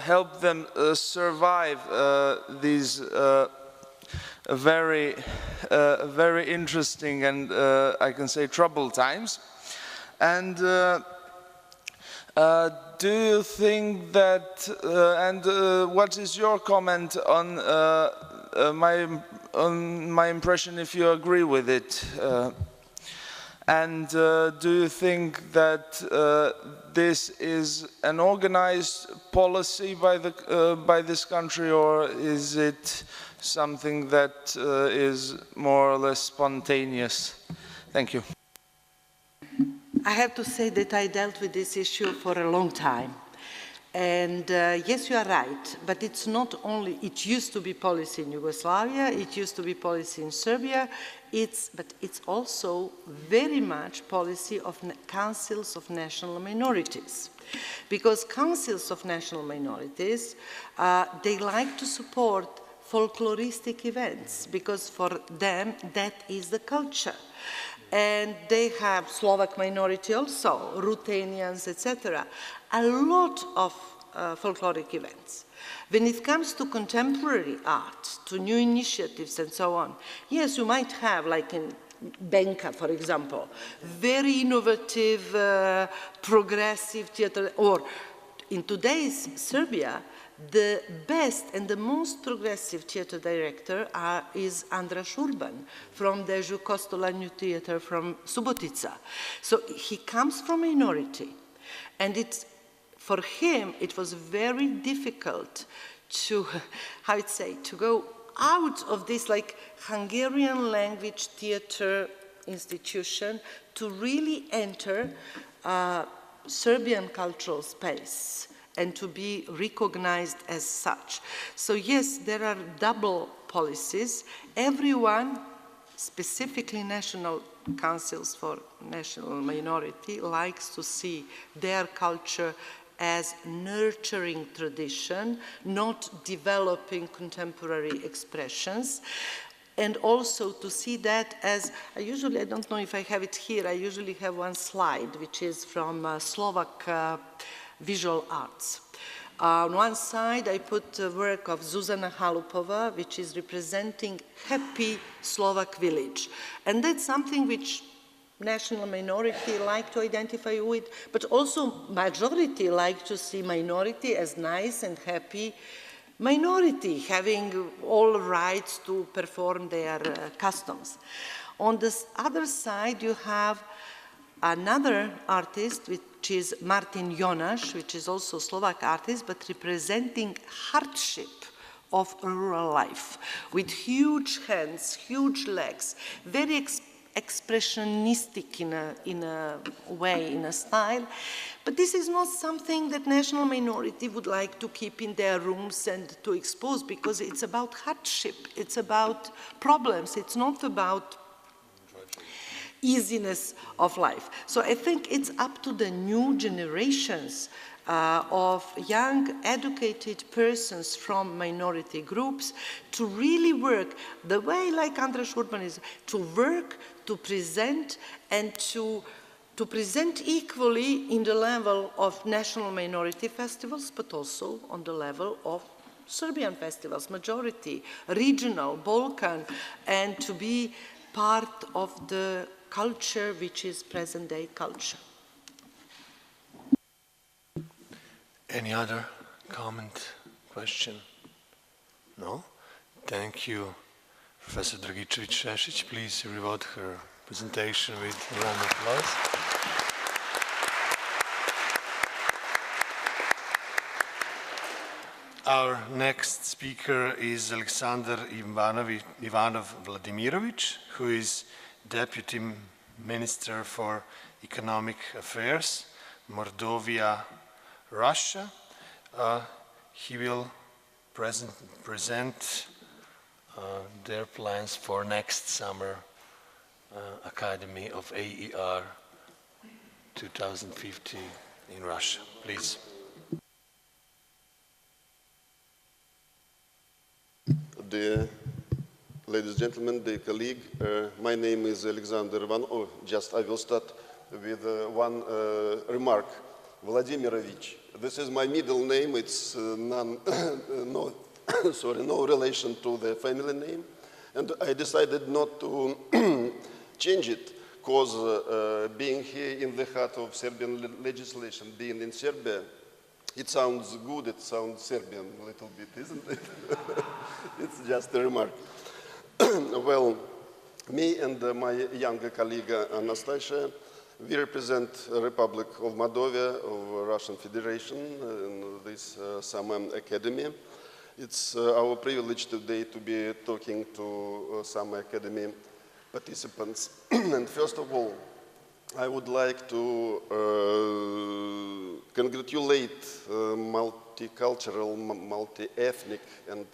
help them survive these very interesting and I can say troubled times. And do you think that, and what is your comment on my impression, if you agree with it? And do you think that this is an organized policy by this country, or is it something that is more or less spontaneous? Thank you. I have to say that I dealt with this issue for a long time. And yes, you are right, but it's not only, it used to be policy in Yugoslavia, it used to be policy in Serbia, but it's also very much policy of councils of national minorities. Because councils of national minorities, they like to support folkloristic events, because for them that is the culture. And they have Slovak minority also, Ruthenians, etc. A lot of folkloric events. When it comes to contemporary art, to new initiatives and so on, yes, you might have, like in Benka, for example, very innovative, progressive theater, or in today's Serbia, the best and the most progressive theater director is Andraš Urban from the Kostola New Theater from Subotica. So he comes from a minority, and for him it was very difficult to, how I'd say, to go out of this like Hungarian language theater institution to really enter Serbian cultural space and to be recognized as such. So yes, there are double policies. Everyone, specifically national councils for national minority, likes to see their culture as nurturing tradition, not developing contemporary expressions, and also to see that as, I don't know if I have it here, I usually have one slide, which is from Slovak visual arts. On one side, I put the work of Zuzana Halupova, which is representing happy Slovak village. And that's something which national minority like to identify with, but also majority like to see minority as nice and happy minority, having all rights to perform their customs. On the other side, you have another artist, which is Martin Jonaš, which is also a Slovak artist, but representing hardship of rural life, with huge hands, huge legs, very expressionistic in a way, in a style. But this is not something that national minority would like to keep in their rooms and to expose, because it's about hardship, it's about problems, it's not about easiness of life. So I think it's up to the new generations of young, educated persons from minority groups to really work the way, like Andraš Urban is, to work, to present, and to present equally in the level of national minority festivals, but also on the level of Serbian festivals, majority, regional, Balkan, and to be part of the culture which is present-day culture. Any other comment, question? No? Thank you, Professor Dragičević-Šešić. Please reward her presentation with a round of applause. Our next speaker is Alexander Ivanov Vladimirovich, who is Deputy Minister for Economic Affairs, Mordovia, Russia. He will present their plans for next summer Academy of AER 2015 in Russia. Please. Dear ladies and gentlemen, dear colleague, my name is Alexander Ivanov. I will start with one remark. Vladimirovich. This is my middle name. It's no relation to the family name. And I decided not to change it because being here in the heart of Serbian legislation, being in Serbia, it sounds good, it sounds Serbian a little bit, isn't it? It's just a remark. Well, me and my younger colleague Anastasia, we represent the Republic of Moldova of Russian Federation in this summer academy. It's our privilege today to be talking to summer academy participants. And first of all, I would like to congratulate multicultural, multi-ethnic and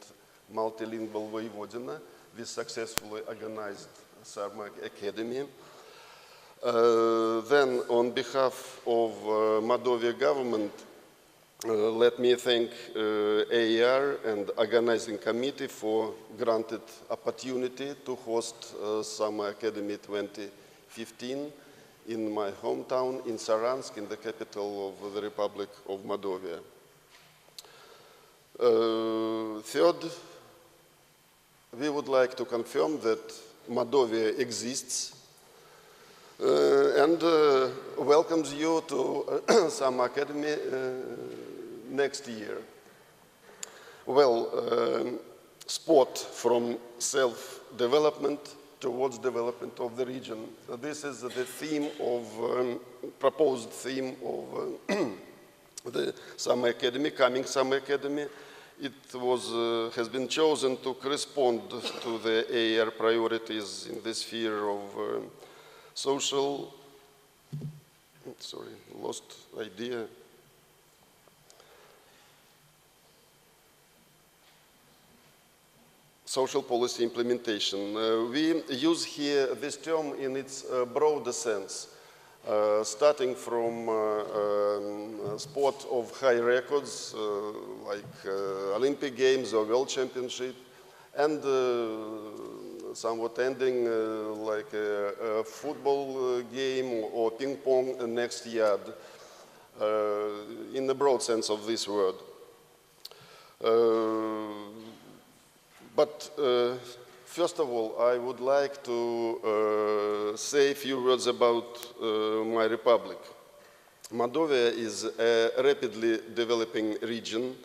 multilingual Vojvodina with successfully organized summer academy. Then, on behalf of Moldova government, let me thank AER and organizing committee for granted opportunity to host Summer Academy 2015 in my hometown in Saransk, in the capital of the Republic of Moldova. Third, we would like to confirm that Moldova exists and welcomes you to Summer Academy next year. Well, sport from self-development towards development of the region. This is the theme of, proposed theme of the Summer Academy, coming Summer Academy. It was, has been chosen to correspond to the AER priorities in the sphere of social, lost idea. Social policy implementation. We use here this term in its broader sense, starting from sport of high records, like Olympic Games or World Championship, and somewhat ending like a football game or ping pong next yard, in the broad sense of this word. But first of all, I would like to say a few words about my republic. Moldova is a rapidly developing region,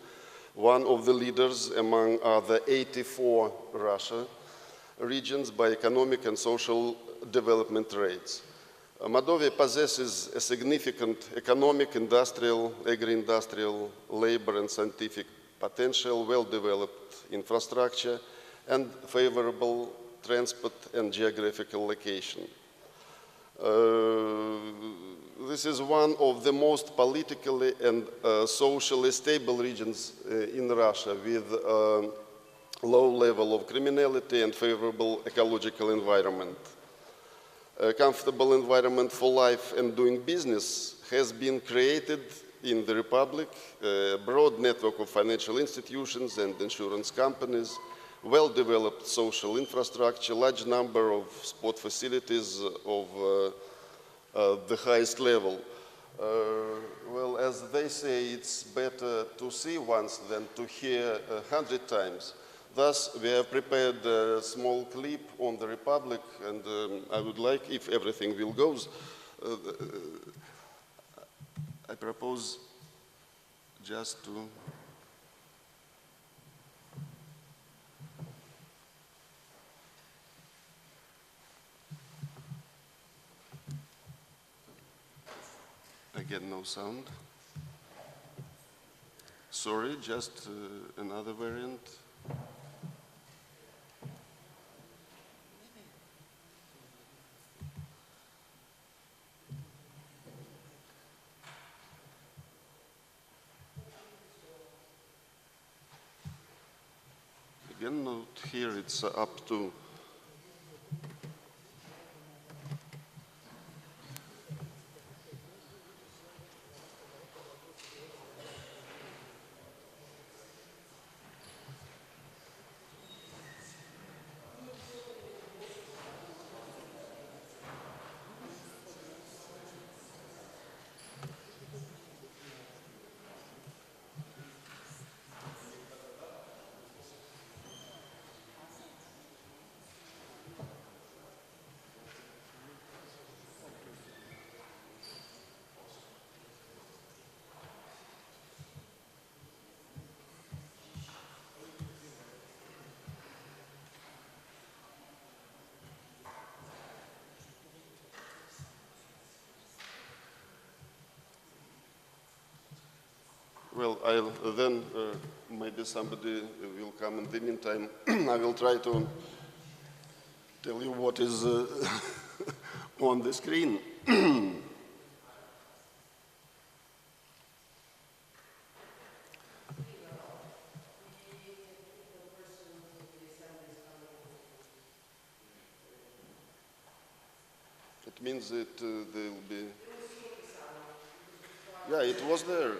one of the leaders among other 84 Russia regions by economic and social development rates. Moldova possesses a significant economic, industrial, agri-industrial, labor and scientific potential, well-developed infrastructure, and favorable transport and geographical location. This is one of the most politically and socially stable regions in Russia, with low level of criminality and favorable ecological environment. A comfortable environment for life and doing business has been created in the Republic, a broad network of financial institutions and insurance companies, well-developed social infrastructure, large number of sport facilities of the highest level. Well, as they say, it's better to see once than to hear 100 times. Thus, we have prepared a small clip on the Republic, and I would like, if everything will go, I propose just to Again, no sound. Sorry, just another variant. Again, note here it's up to well, then maybe somebody will come in the meantime. I will try to tell you what is on the screen. It means that there will be... Yeah, it was there.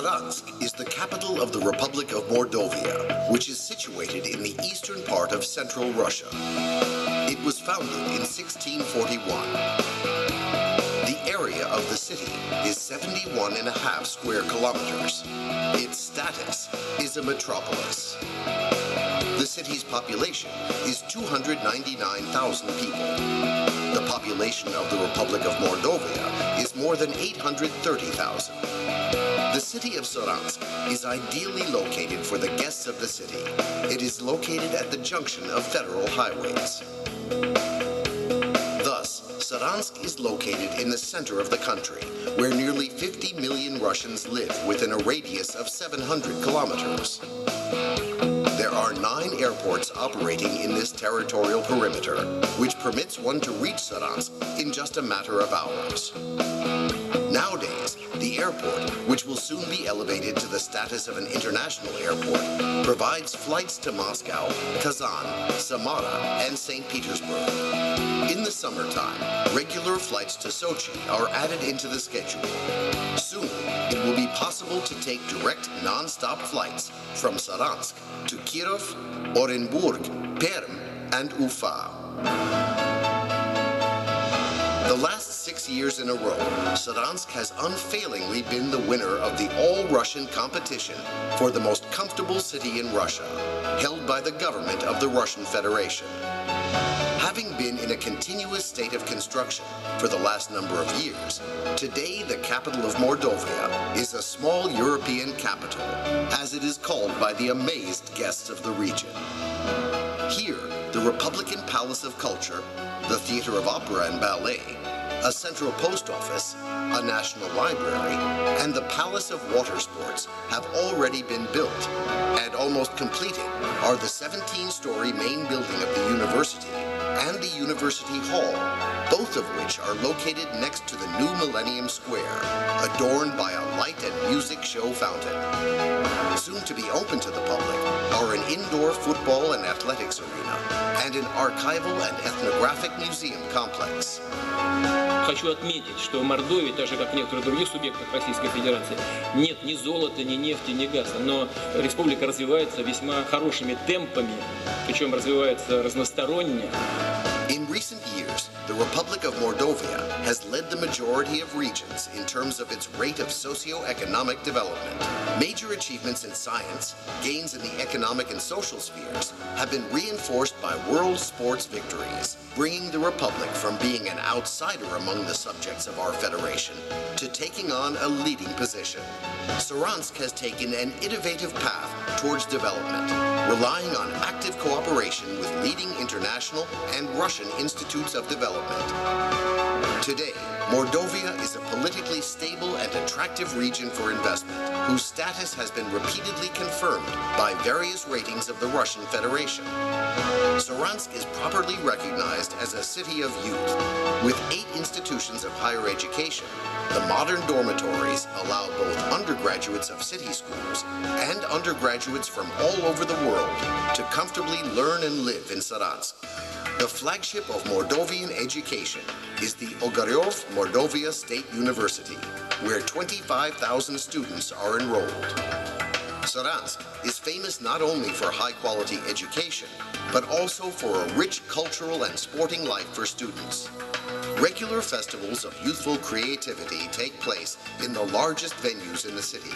Saransk is the capital of the Republic of Mordovia, which is situated in the eastern part of central Russia. It was founded in 1641. The area of the city is 71.5 square kilometers. Its status is a metropolis. The city's population is 299,000 people. The population of the Republic of Mordovia is more than 830,000. The city of Saransk is ideally located for the guests of the city. It is located at the junction of federal highways. Thus, Saransk is located in the center of the country, where nearly 50 million Russians live within a radius of 700 kilometers. There are 9 airports operating in this territorial perimeter, which permits one to reach Saransk in just a matter of hours. Nowadays, the airport, which will soon be elevated to the status of an international airport, provides flights to Moscow, Kazan, Samara, and St. Petersburg. In the summertime, regular flights to Sochi are added into the schedule. Soon, it will be possible to take direct non-stop flights from Saransk to Kirov, Orenburg, Perm, and Ufa. The last 6 years in a row, Saransk has unfailingly been the winner of the all-Russian competition for the most comfortable city in Russia, held by the government of the Russian Federation. Having been in a continuous state of construction for the last number of years, today the capital of Mordovia is a small European capital, as it is called by the amazed guests of the region. Here, the Republican Palace of Culture, the Theater of Opera and Ballet, a central post office, a national library, and the Palace of Water Sports have already been built, and almost completed are the 17-story main building of the university and the University Hall, both of which are located next to the new Millennium Square, adorned by a light and music show fountain. Soon to be open to the public are an indoor football and athletics arena and an archival and ethnographic museum complex. Хочу отметить, что в Мордовии, так же как в некоторых других субъектах Российской Федерации, нет ни золота, ни нефти, ни газа, но республика развивается весьма хорошими темпами, причем развивается разносторонне. In recent years, the Republic of Mordovia has led the majority of regions in terms of its rate of socio-economic development. Major achievements in science, gains in the economic and social spheres, have been reinforced by world sports victories, bringing the Republic from being an outsider among the subjects of our federation to taking on a leading position. Saransk has taken an innovative path towards development, relying on active cooperation with leading international and Russian institutes of development. Today, Mordovia is a politically stable and attractive region for investment, whose status has been repeatedly confirmed by various ratings of the Russian Federation. Saransk is properly recognized as a city of youth. With 8 institutions of higher education, the modern dormitories allow both undergraduates of city schools and undergraduates from all over the world to comfortably learn and live in Saransk. The flagship of Mordovian education is the Ogarev Mordovia State University, where 25,000 students are enrolled. Saransk is famous not only for high-quality education, but also for a rich cultural and sporting life for students. Regular festivals of youthful creativity take place in the largest venues in the city.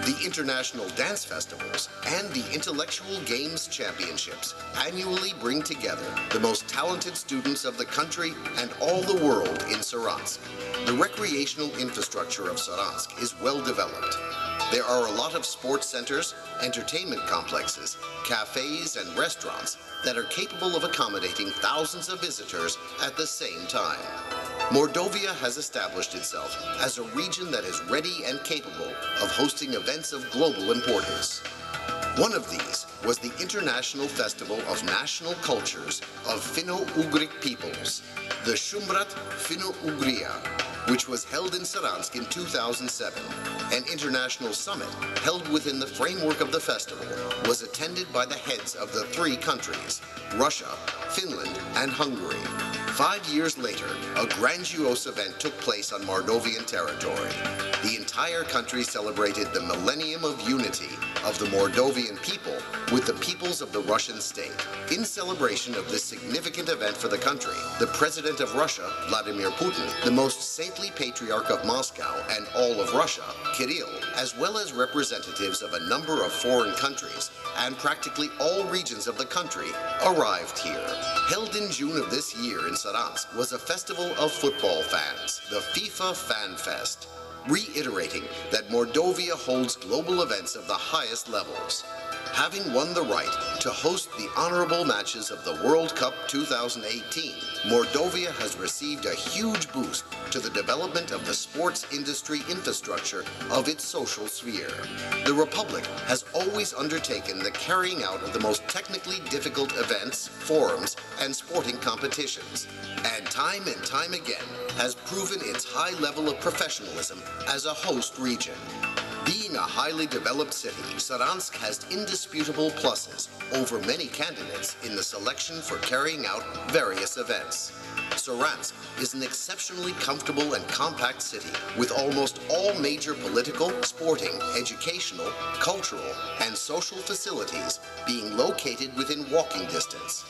The international dance festivals and the intellectual games championships annually bring together the most talented students of the country and all the world in Saransk. The recreational infrastructure of Saransk is well developed. There are a lot of sports centers, entertainment complexes, cafes, and restaurants that are capable of accommodating thousands of visitors at the same time. Mordovia has established itself as a region that is ready and capable of hosting events of global importance. One of these was the International Festival of National Cultures of Finno-Ugric peoples, the Shumbrat Finno-Ugria, which was held in Saransk in 2007. An international summit held within the framework of the festival was attended by the heads of the 3 countries, Russia, Finland, and Hungary. 5 years later, a grandiose event took place on Mordovian territory. the entire country celebrated the millennium of unity of the Moldovan people with the peoples of the Russian state. In celebration of this significant event for the country, the President of Russia, Vladimir Putin, the most saintly patriarch of Moscow and all of Russia, Kirill, as well as representatives of a number of foreign countries and practically all regions of the country, arrived here. Held in June of this year in Saransk was a festival of football fans, the FIFA Fan Fest, reiterating that Mordovia holds global events of the highest levels. Having won the right to host the honorable matches of the World Cup 2018, Mordovia has received a huge boost to the development of the sports industry infrastructure of its social sphere. The Republic has always undertaken the carrying out of the most technically difficult events, forums, and sporting competitions, and time again has proven its high level of professionalism as a host region. Being a highly developed city, Saransk has indisputable pluses over many candidates in the selection for carrying out various events. Saransk is an exceptionally comfortable and compact city with almost all major political, sporting, educational, cultural, and social facilities being located within walking distance,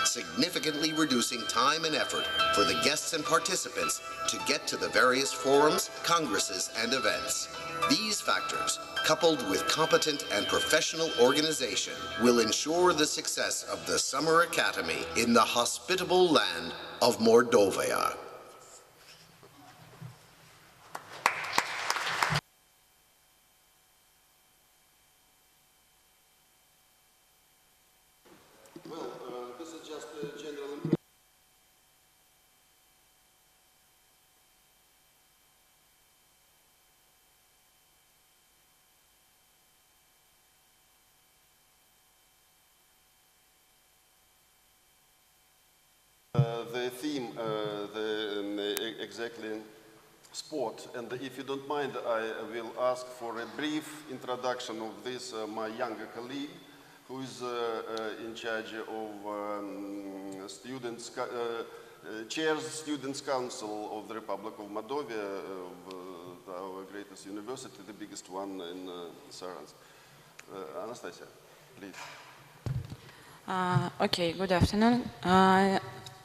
significantly reducing time and effort for the guests and participants to get to the various forums, congresses, and events. These factors, coupled with competent and professional organization, will ensure the success of the Summer Academy in the hospitable land of Mordovia. This is just a general the theme, exactly sport, and if you don't mind, I will ask for a brief introduction of this, my younger colleague, who is in charge of students, chairs Students' Council of the Republic of Moldova, our greatest university, the biggest one in Saransk. Anastasia, please. Okay, good afternoon.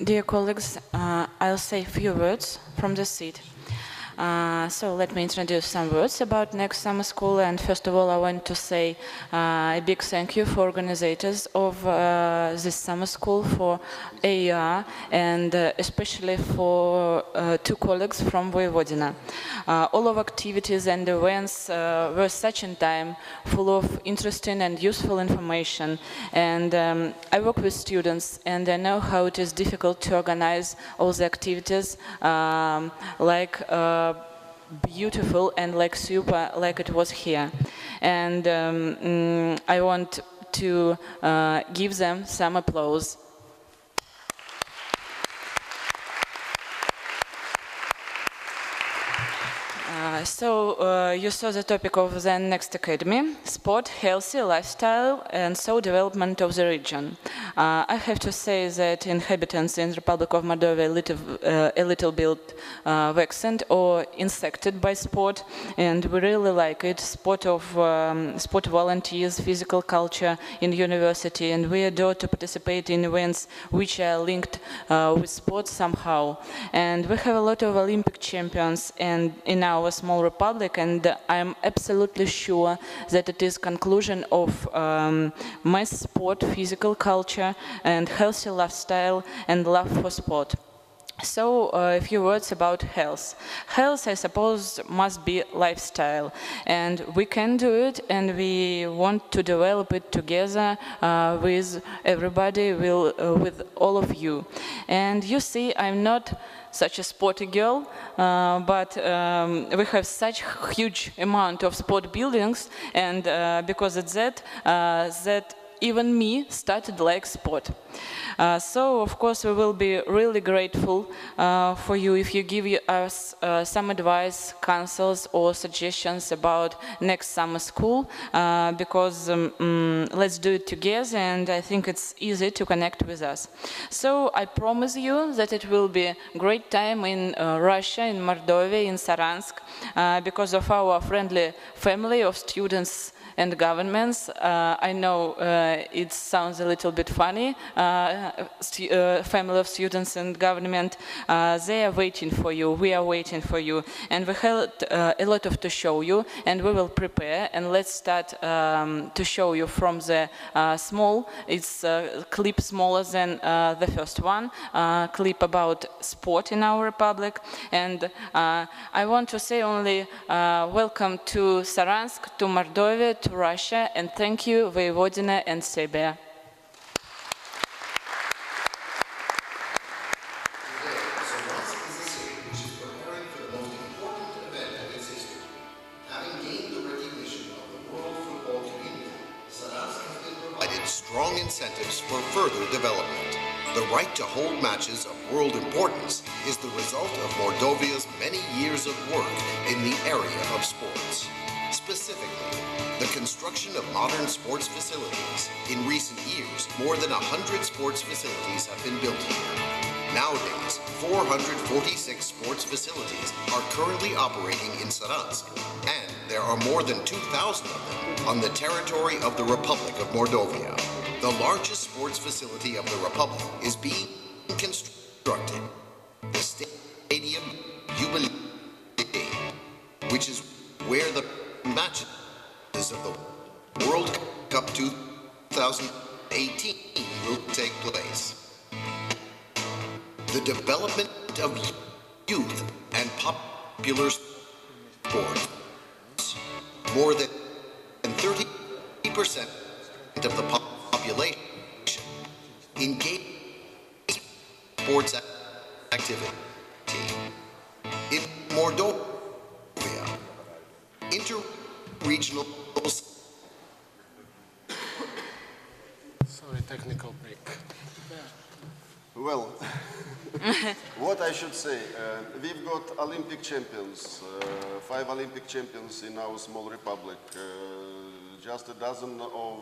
Dear colleagues, I'll say a few words from the seat. So let me introduce some words about next summer school, and first of all I want to say a big thank you for organizers of this summer school, for AER, and especially for two colleagues from Vojvodina. All of activities and events were such in time, full of interesting and useful information, and I work with students and I know how it is difficult to organize all the activities like beautiful and like super, like it was here. And I want to give them some applause. So you saw the topic of the next academy: sport, healthy lifestyle, and so development of the region. I have to say that inhabitants in the Republic of Moldova a little bit vexed or insected by sport, and we really like it. Sport volunteers, physical culture in university, and we adore to participate in events which are linked with sport somehow. And we have a lot of Olympic champions and in our small republic, and I'm absolutely sure that it is conclusion of mass sport, physical culture, and healthy lifestyle and love for sport. So a few words about health. Health, I suppose, must be lifestyle, and we can do it, and we want to develop it together with everybody, with all of you. And you see, I'm not such a sporty girl, but we have such huge amount of sport buildings, and because of that, that even me started like sport. So, of course, we will be really grateful for you if you give us some advice, counsels, or suggestions about next summer school, because let's do it together, and I think it's easy to connect with us. So, I promise you that it will be a great time in Russia, in Mordovia, in Saransk, because of our friendly family of students and governments. I know it sounds a little bit funny, family of students and government, they are waiting for you, we are waiting for you, and we have a lot to show you, and we will prepare, and let's start to show you from the small, it's a clip smaller than the first one, clip about sport in our republic, and I want to say only welcome to Saransk, to Mordovia, to Russia, and thank you, Voivodina and Serbia. Strong incentives for further development. The right to hold matches of world importance is the result of Mordovia's many years of work in the area of sports. Specifically, the construction of modern sports facilities. In recent years, more than 100 sports facilities have been built here. Nowadays, 446 sports facilities are currently operating in Saransk, and there are more than 2,000 of them on the territory of the Republic of Mordovia. The largest sports facility of the Republic is being constructed, the Stadium Jubilee, which is where the matches of the World Cup 2018 will take place. The development of youth and popular sports. More than 30% of the population engage in sports activity. In Mordovia, inter-regional. Sorry, technical break. Well, what I should say, we've got Olympic champions, 5 Olympic champions in our small republic, just a dozen of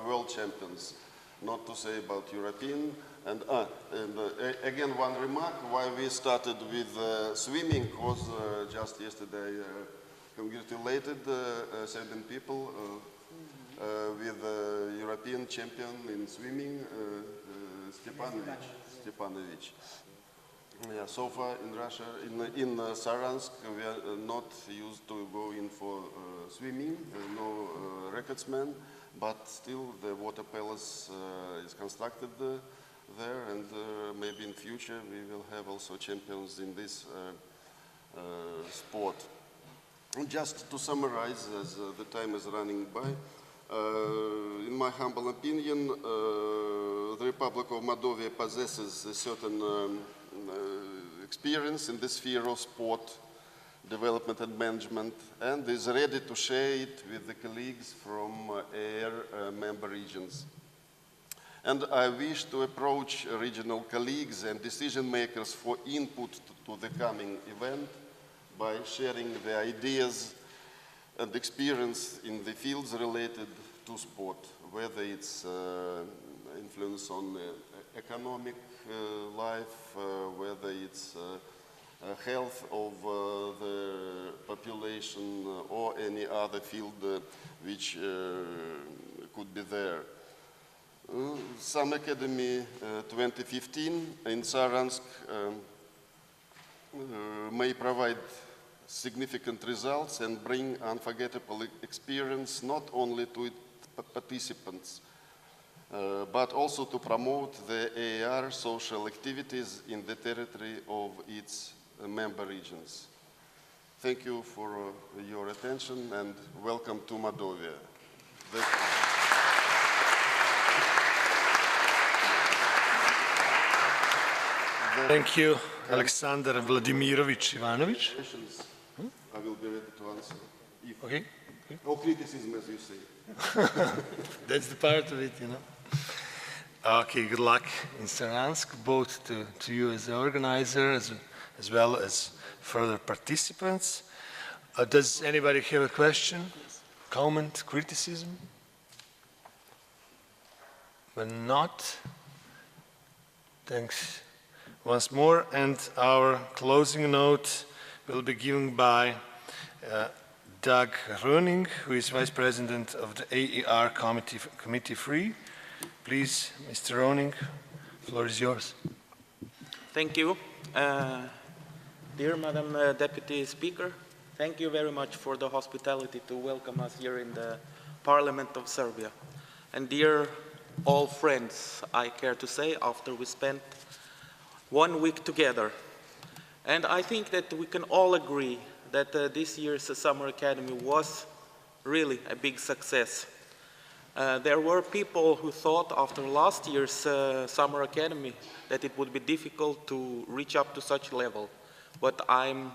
world champions, not to say about European. And again, one remark, why we started with swimming was just yesterday congratulated 7 people with the European champion in swimming, Stepanovic. Yeah, so far in Russia, in Saransk, we are not used to go in for swimming, no recordsman, but still the water palace is constructed there, and maybe in future we will have also champions in this sport. And just to summarize, as the time is running by, in my humble opinion, the Republic of Moldova possesses a certain experience in the sphere of sport development and management, and is ready to share it with the colleagues from member regions. And I wish to approach regional colleagues and decision makers for input to the coming event by sharing the ideas and experience in the fields related to sport, whether it's influence on economic life, whether it's health of the population, or any other field which could be there. Summer Academy 2015 in Saransk may provide significant results and bring unforgettable experience not only to its participants, but also to promote the AAR social activities in the territory of its member regions. Thank you for your attention and welcome to Moldova. Thank you, Alexander Vladimirovich Ivanovic. I will be ready to answer. Okay. Or criticism, as you say. That's the part of it, you know. Okay, good luck in Saransk, both to you as the organizer as well as further participants. Does anybody have a question, comment, criticism? But not. Thanks once more. And our closing note will be given by Doug Roening, who is Vice President of the AER Committee Free. Please, Mr. Roening, the floor is yours. Thank you. Dear Madam Deputy Speaker, thank you very much for the hospitality to welcome us here in the Parliament of Serbia. And dear all friends, I care to say, after we spent 1 week together. And I think that we can all agree that this year's Summer Academy was really a big success. There were people who thought after last year's Summer Academy that it would be difficult to reach up to such level. But I'm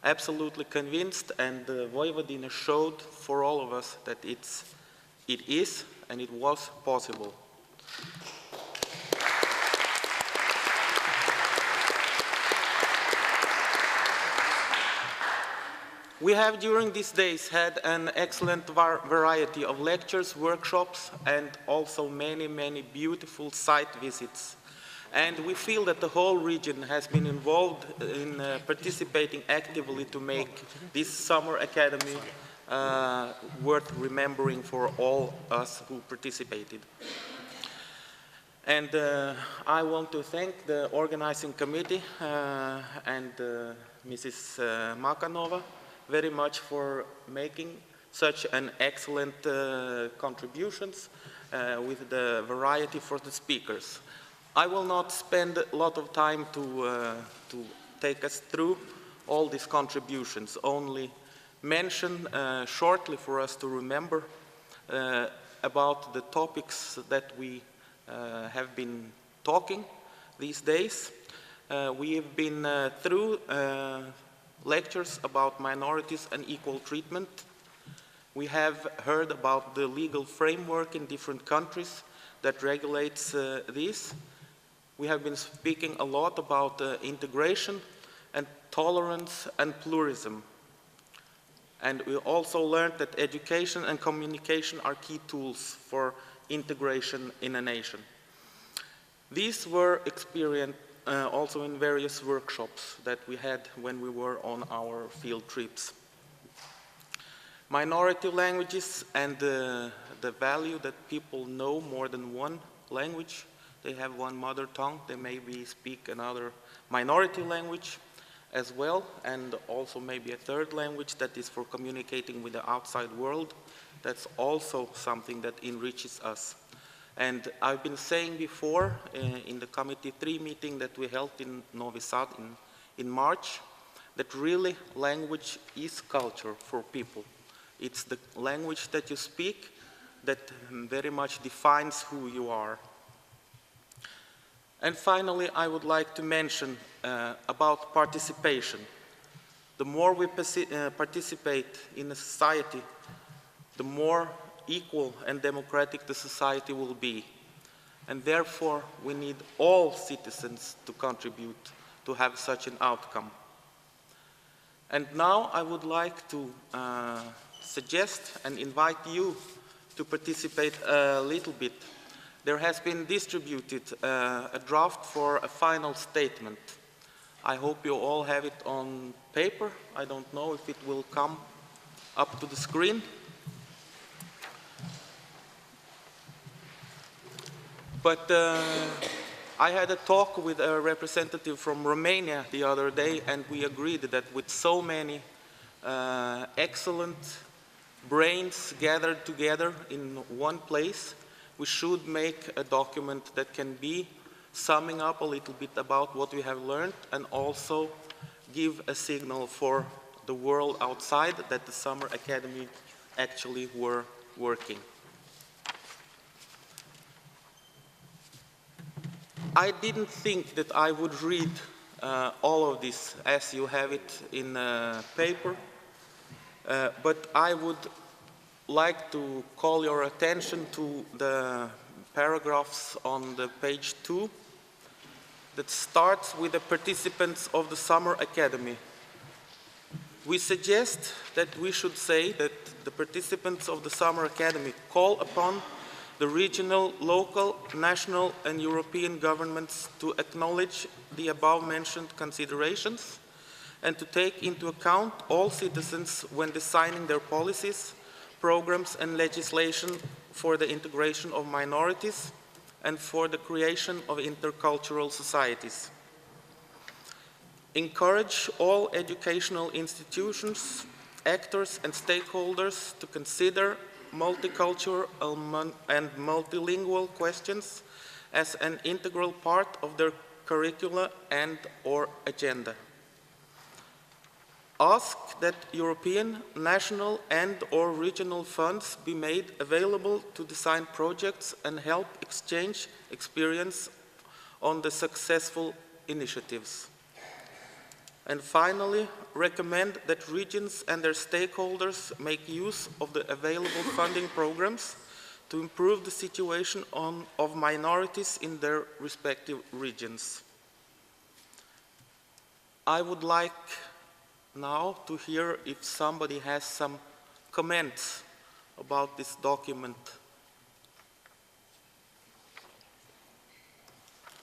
absolutely convinced, and Vojvodina showed for all of us that it is and it was possible. We have during these days had an excellent variety of lectures, workshops, and also many, many beautiful site visits. And we feel that the whole region has been involved in participating actively to make this Summer Academy worth remembering for all us who participated. And I want to thank the organizing committee and Mrs. Makanova very much for making such an excellent contributions with the variety for the speakers. I will not spend a lot of time to take us through all these contributions, only mention shortly for us to remember about the topics that we have been talking these days. We have been through lectures about minorities and equal treatment. We have heard about the legal framework in different countries that regulates this. We have been speaking a lot about integration and tolerance and pluralism. And we also learned that education and communication are key tools for integration in a nation. These were experienced also in various workshops that we had when we were on our field trips. Minority languages and the value that people know more than one language. They have one mother tongue, they maybe speak another minority language as well, and also maybe a third language that is for communicating with the outside world. That's also something that enriches us. And I've been saying before in the Committee 3 meeting that we held in Novi Sad in March, that really language is culture for people. It's the language that you speak that very much defines who you are. And finally, I would like to mention about participation. The more we participate in a society, the more equal and democratic the society will be. And therefore, we need all citizens to contribute to have such an outcome. And now I would like to suggest and invite you to participate a little bit. There has been distributed a draft for a final statement. I hope you all have it on paper. I don't know if it will come up to the screen. But I had a talk with a representative from Romania the other day, and we agreed that with so many excellent brains gathered together in one place, we should make a document that can be summing up a little bit about what we have learned and also give a signal for the world outside that the Summer Academy actually were working. I didn't think that I would read all of this as you have it in paper, but I would like to call your attention to the paragraphs on the page 2 that starts with the participants of the Summer Academy. We suggest that we should say that the participants of the Summer Academy call upon the regional, local, national and European governments to acknowledge the above-mentioned considerations and to take into account all citizens when designing their policies, programs and legislation for the integration of minorities and for the creation of intercultural societies. Encourage all educational institutions, actors and stakeholders to consider multicultural and multilingual questions as an integral part of their curricula and/or agenda. Ask that European, national and/or regional funds be made available to design projects and help exchange experience on the successful initiatives. And finally, recommend that regions and their stakeholders make use of the available funding programs to improve the situation of minorities in their respective regions. I would like now to hear if somebody has some comments about this document.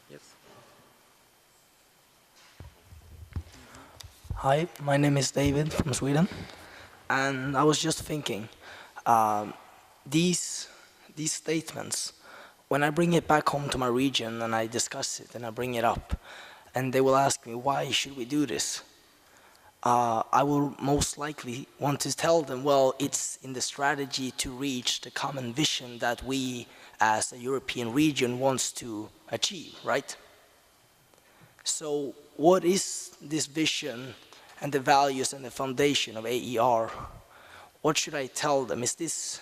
Yes. Hi, my name is David from Sweden, and I was just thinking, these statements, when I bring it back home to my region and I discuss it and I bring it up, and they will ask me, why should we do this? I will most likely want to tell them, well, it's in the strategy to reach the common vision that we as a European region wants to achieve, right? So what is this vision and the values and the foundation of AER? What should I tell them? Is this,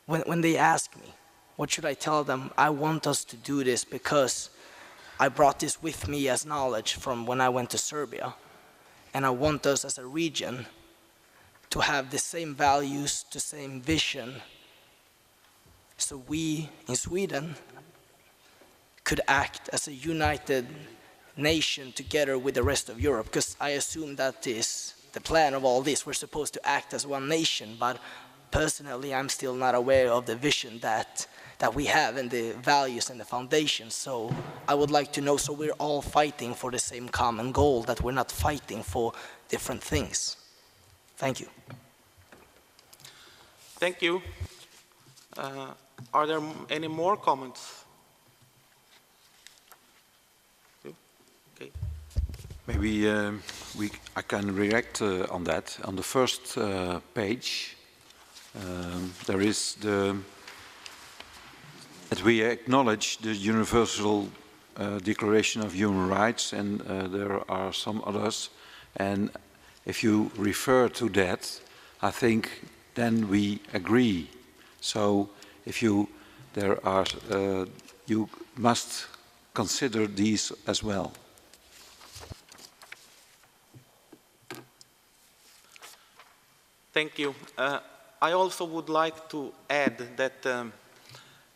when they ask me, what should I tell them? I want us to do this because I brought this with me as knowledge from when I went to Serbia. And I want us as a region to have the same values, the same vision, so we in Sweden could act as a united nation together with the rest of Europe, because I assume that is the plan of all this. We're supposed to act as one nation, but personally I'm still not aware of the vision that we have and the values and the foundations. So I would like to know, so we're all fighting for the same common goal, that we're not fighting for different things. Thank you. Thank you. Are there any more comments? Okay. Maybe I can react on that. On the first page, there is that we acknowledge the Universal Declaration of Human Rights, and there are some others. And if you refer to that, I think then we agree. So if you you must consider these as well. Thank you. I also would like to add that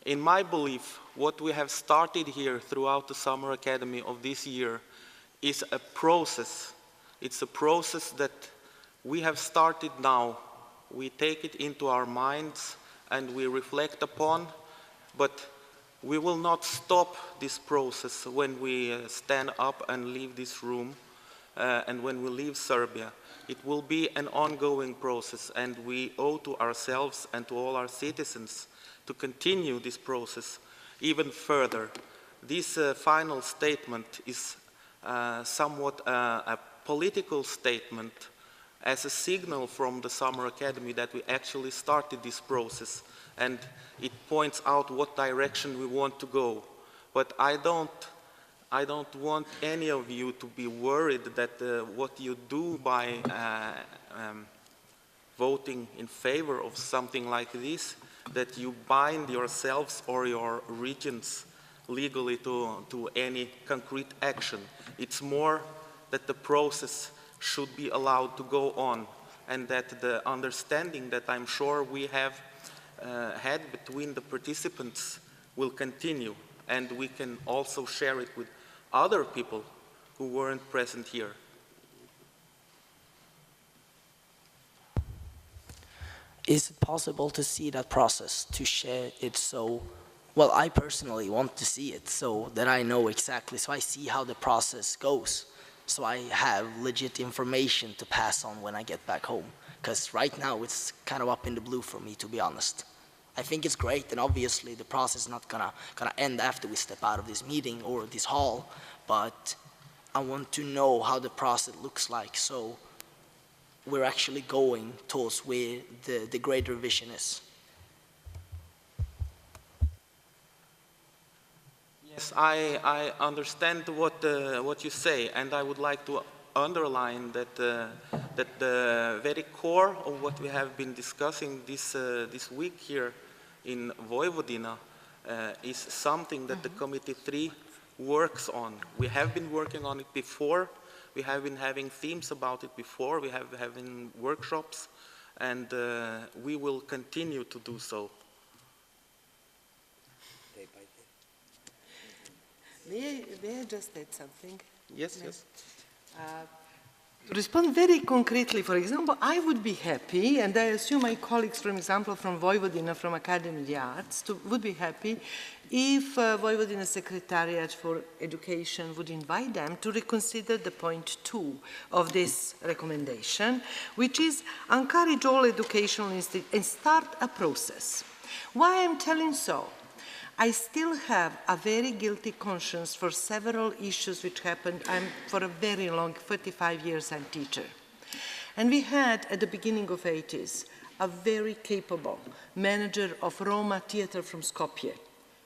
in my belief, what we have started here throughout the Summer Academy of this year is a process. It's a process that we have started now. We take it into our minds and we reflect upon, but we will not stop this process when we stand up and leave this room and when we leave Serbia. It will be an ongoing process, and we owe to ourselves and to all our citizens to continue this process even further. This final statement is somewhat a political statement as a signal from the Summer Academy that we actually started this process, and it points out what direction we want to go. But I don't want any of you to be worried that what you do by voting in favor of something like this, that you bind yourselves or your regions legally to any concrete action. It's more that the process should be allowed to go on. and that the understanding that I'm sure we have had between the participants will continue, and we can also share it with other people who weren't present here. Is it possible to see that process, to share it so, well, I personally want to see it so that I know exactly, so I see how the process goes, so I have legit information to pass on when I get back home. Because right now it's kind of up in the blue for me, to be honest. I think it's great, and obviously the process is not gonna end after we step out of this meeting or this hall, but I want to know how the process looks like, so we're actually going towards where the greater vision is. Yes, I understand what you say, and I would like to underline that that the very core of what we have been discussing this week here in Vojvodina is something that the Committee 3 works on. We have been working on it before. We have been having themes about it before. We have having workshops, and we will continue to do so. May I just add something? Yes, yes. To respond very concretely, for example, I would be happy, and I assume my colleagues, for example, from Vojvodina, from Academia, would be happy if Vojvodina Secretariat for Education would invite them to reconsider the point 2 of this recommendation, which is encourage all educational institutions and start a process. Why I'm telling so? I still have a very guilty conscience for several issues which happened. I'm for a very long, 35 years I'm teacher. And we had, at the beginning of 80s, a very capable manager of Roma theater from Skopje.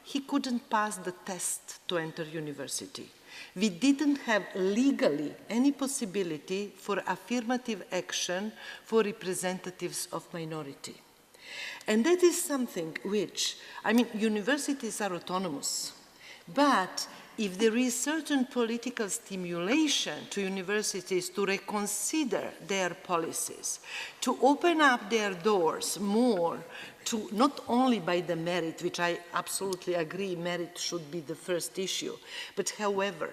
He couldn't pass the test to enter university. We didn't have legally any possibility for affirmative action for representatives of minority. And that is something which, I mean, universities are autonomous, but if there is certain political stimulation to universities to reconsider their policies, to open up their doors more to not only by the merit, which I absolutely agree, merit should be the first issue, but however,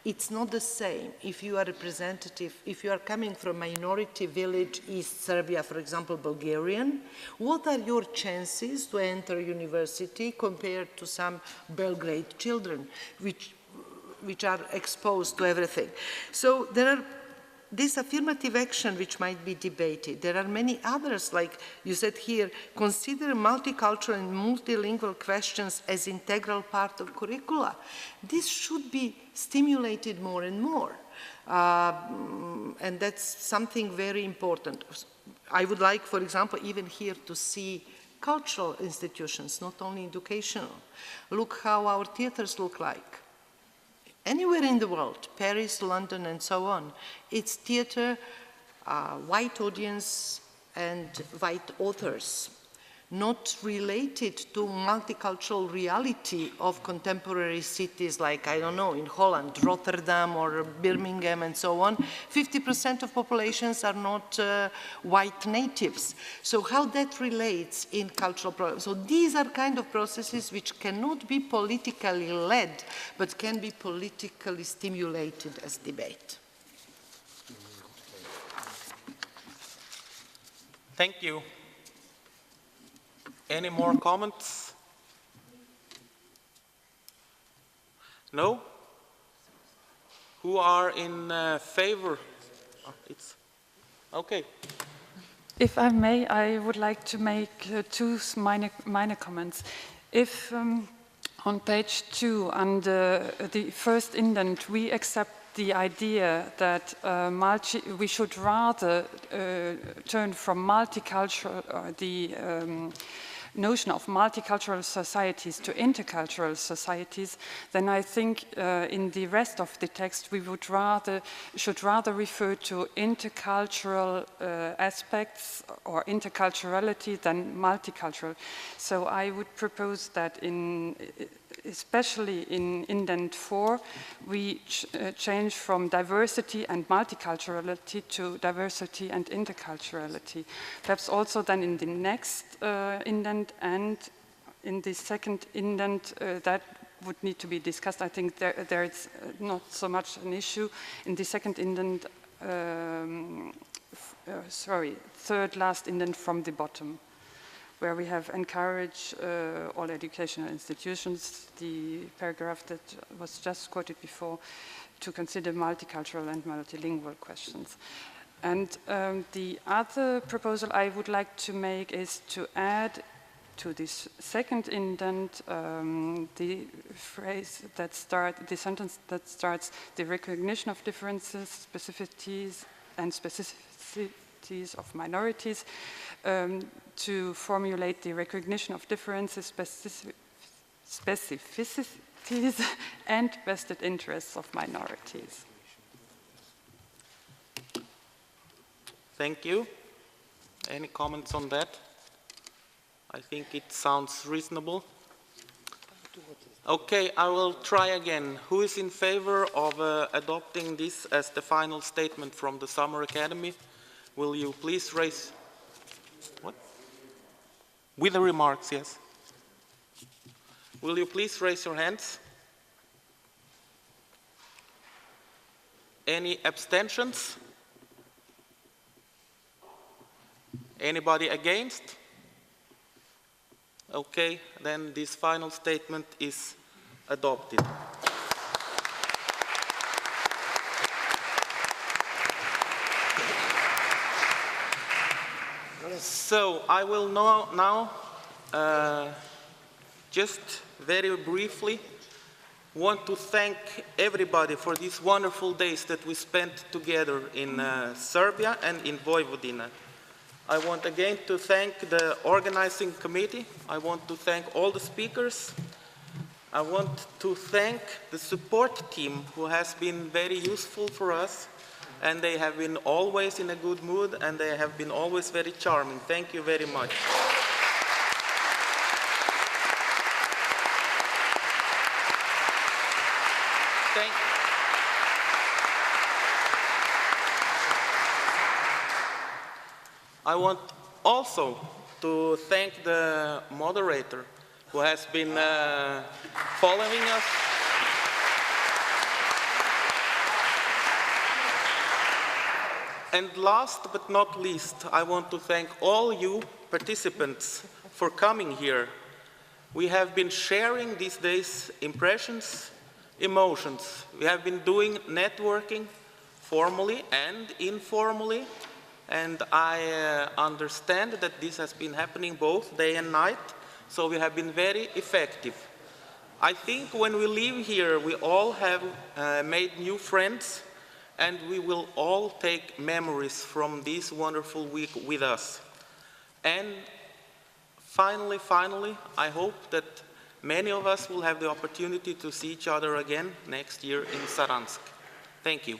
it's not the same if you are representative, if you are coming from minority village, East Serbia, for example, Bulgarian, what are your chances to enter university compared to some Belgrade children, which are exposed to everything? So there are this affirmative action which might be debated. There are many others, like you said here, consider multicultural and multilingual questions as integral part of curricula. This should be stimulated more and more. And that's something very important. I would like, for example, even here to see cultural institutions, not only educational. Look how our theaters look like. Anywhere in the world, Paris, London, and so on, it's theater, white audience, and white authors, not related to multicultural reality of contemporary cities like, I don't know, in Holland, Rotterdam or Birmingham and so on. 50% of populations are not white natives. So how that relates in cultural programs. So these are kind of processes which cannot be politically led, but can be politically stimulated as debate. Thank you. Any more comments? No? Who are in favor? Oh, it's okay. If I may, I would like to make two minor comments. If on page 2, under the first indent, we accept the idea that we should rather turn from multicultural, the notion of multicultural societies to intercultural societies, then I think in the rest of the text we should rather refer to intercultural aspects or interculturality than multicultural. So I would propose that especially in Indent 4, we change from diversity and multiculturality to diversity and interculturality. Perhaps also then in the next indent and in the second indent, that would need to be discussed. I think there is not so much an issue. In the second indent, third last indent from the bottom, where we have encouraged all educational institutions, the paragraph that was just quoted before, to consider multicultural and multilingual questions. And the other proposal I would like to make is to add to this second indent the phrase that the sentence that starts the recognition of differences, specificities, and specificities of minorities, to formulate the recognition of differences, specificities, and vested interests of minorities. Thank you. Any comments on that? I think it sounds reasonable. Okay, I will try again. Who is in favor of adopting this as the final statement from the Summer Academy? Will you please raise... What? With the remarks, yes. Will you please raise your hands? Any abstentions? Anybody against? Okay, then this final statement is adopted. So I will now just very briefly want to thank everybody for these wonderful days that we spent together in Serbia and in Vojvodina. I want again to thank the organizing committee. I want to thank all the speakers. I want to thank the support team who has been very useful for us, and they have been always in a good mood, and they have been always very charming. Thank you very much. I want also to thank the moderator who has been following us. And last but not least, I want to thank all you participants for coming here. We have been sharing these days impressions, emotions. We have been doing networking formally and informally. And I understand that this has been happening both day and night, so we have been very effective. I think when we leave here, we all have made new friends, and we will all take memories from this wonderful week with us. And finally, I hope that many of us will have the opportunity to see each other again next year in Saransk. Thank you.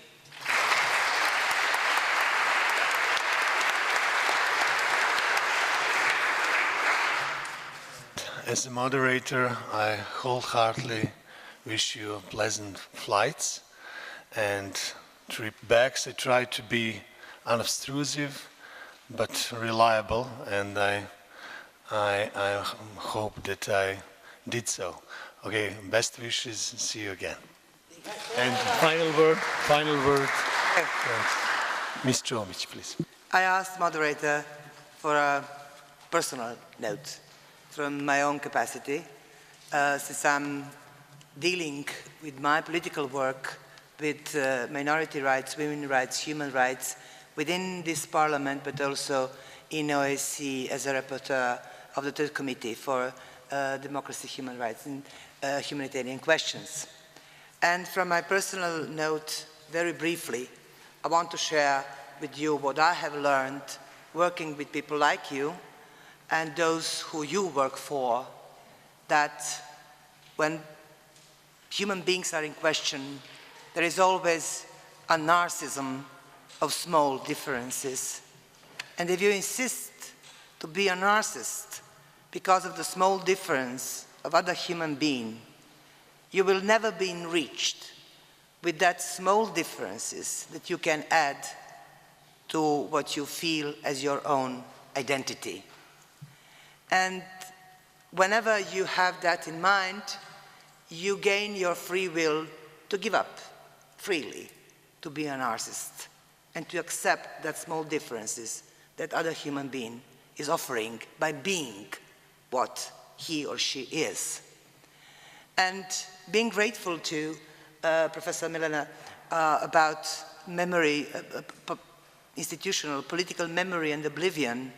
As a moderator, I wholeheartedly wish you pleasant flights and trip back. So try to be unobtrusive but reliable, and I hope that I did so. Okay, best wishes, see you again. And final word. Ms. Čomić, please. I asked moderator for a personal note from my own capacity, since I'm dealing with my political work with minority rights, women's rights, human rights within this parliament, but also in OSCE as a rapporteur of the Third Committee for Democracy, Human Rights and Humanitarian Questions. And from my personal note, very briefly, I want to share with you what I have learned working with people like you and those who you work for, that when human beings are in question, there is always a narcissism of small differences. And if you insist to be a narcissist because of the small difference of other human beings, you will never be enriched with that small differences that you can add to what you feel as your own identity. And whenever you have that in mind, you gain your free will to give up freely, to be an artist, and to accept that small differences that other human being is offering by being what he or she is. And being grateful to Professor Milena about memory, institutional, political memory and oblivion,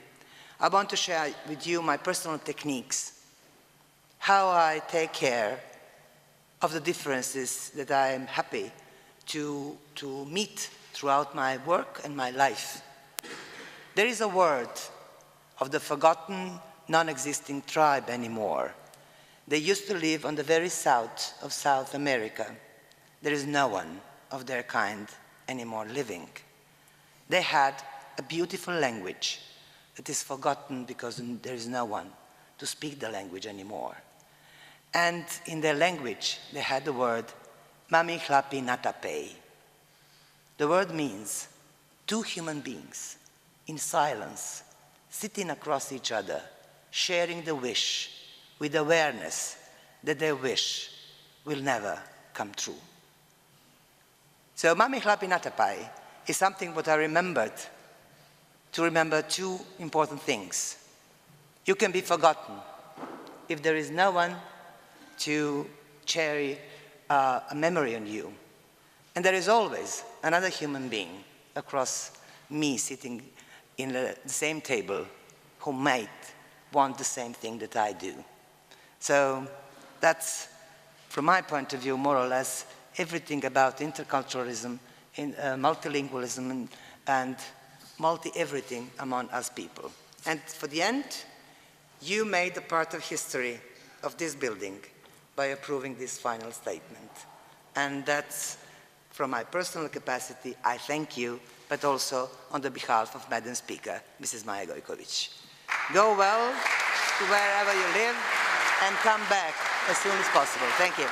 I want to share with you my personal techniques, how I take care of the differences that I am happy to meet throughout my work and my life. There is a word of the forgotten, non-existing tribe anymore. They used to live on the very south of South America. There is no one of their kind anymore living. They had a beautiful language that is forgotten because there is no one to speak the language anymore. And in their language, they had the word Mami Hlapi Natapei. The word means two human beings in silence, sitting across each other, sharing the wish with awareness that their wish will never come true. So Mami Hlapi Natapei is something what I remembered to remember two important things. You can be forgotten if there is no one to cherish a memory on you. And there is always another human being across me sitting in the same table who might want the same thing that I do. So that's, from my point of view, more or less everything about interculturalism, multilingualism, and multi-everything among us people. And for the end, you made a part of history of this building by approving this final statement. And that's, from my personal capacity, I thank you, but also on the behalf of Madam Speaker, Mrs. Maja Gojkovic. Go well to wherever you live and come back as soon as possible. Thank you.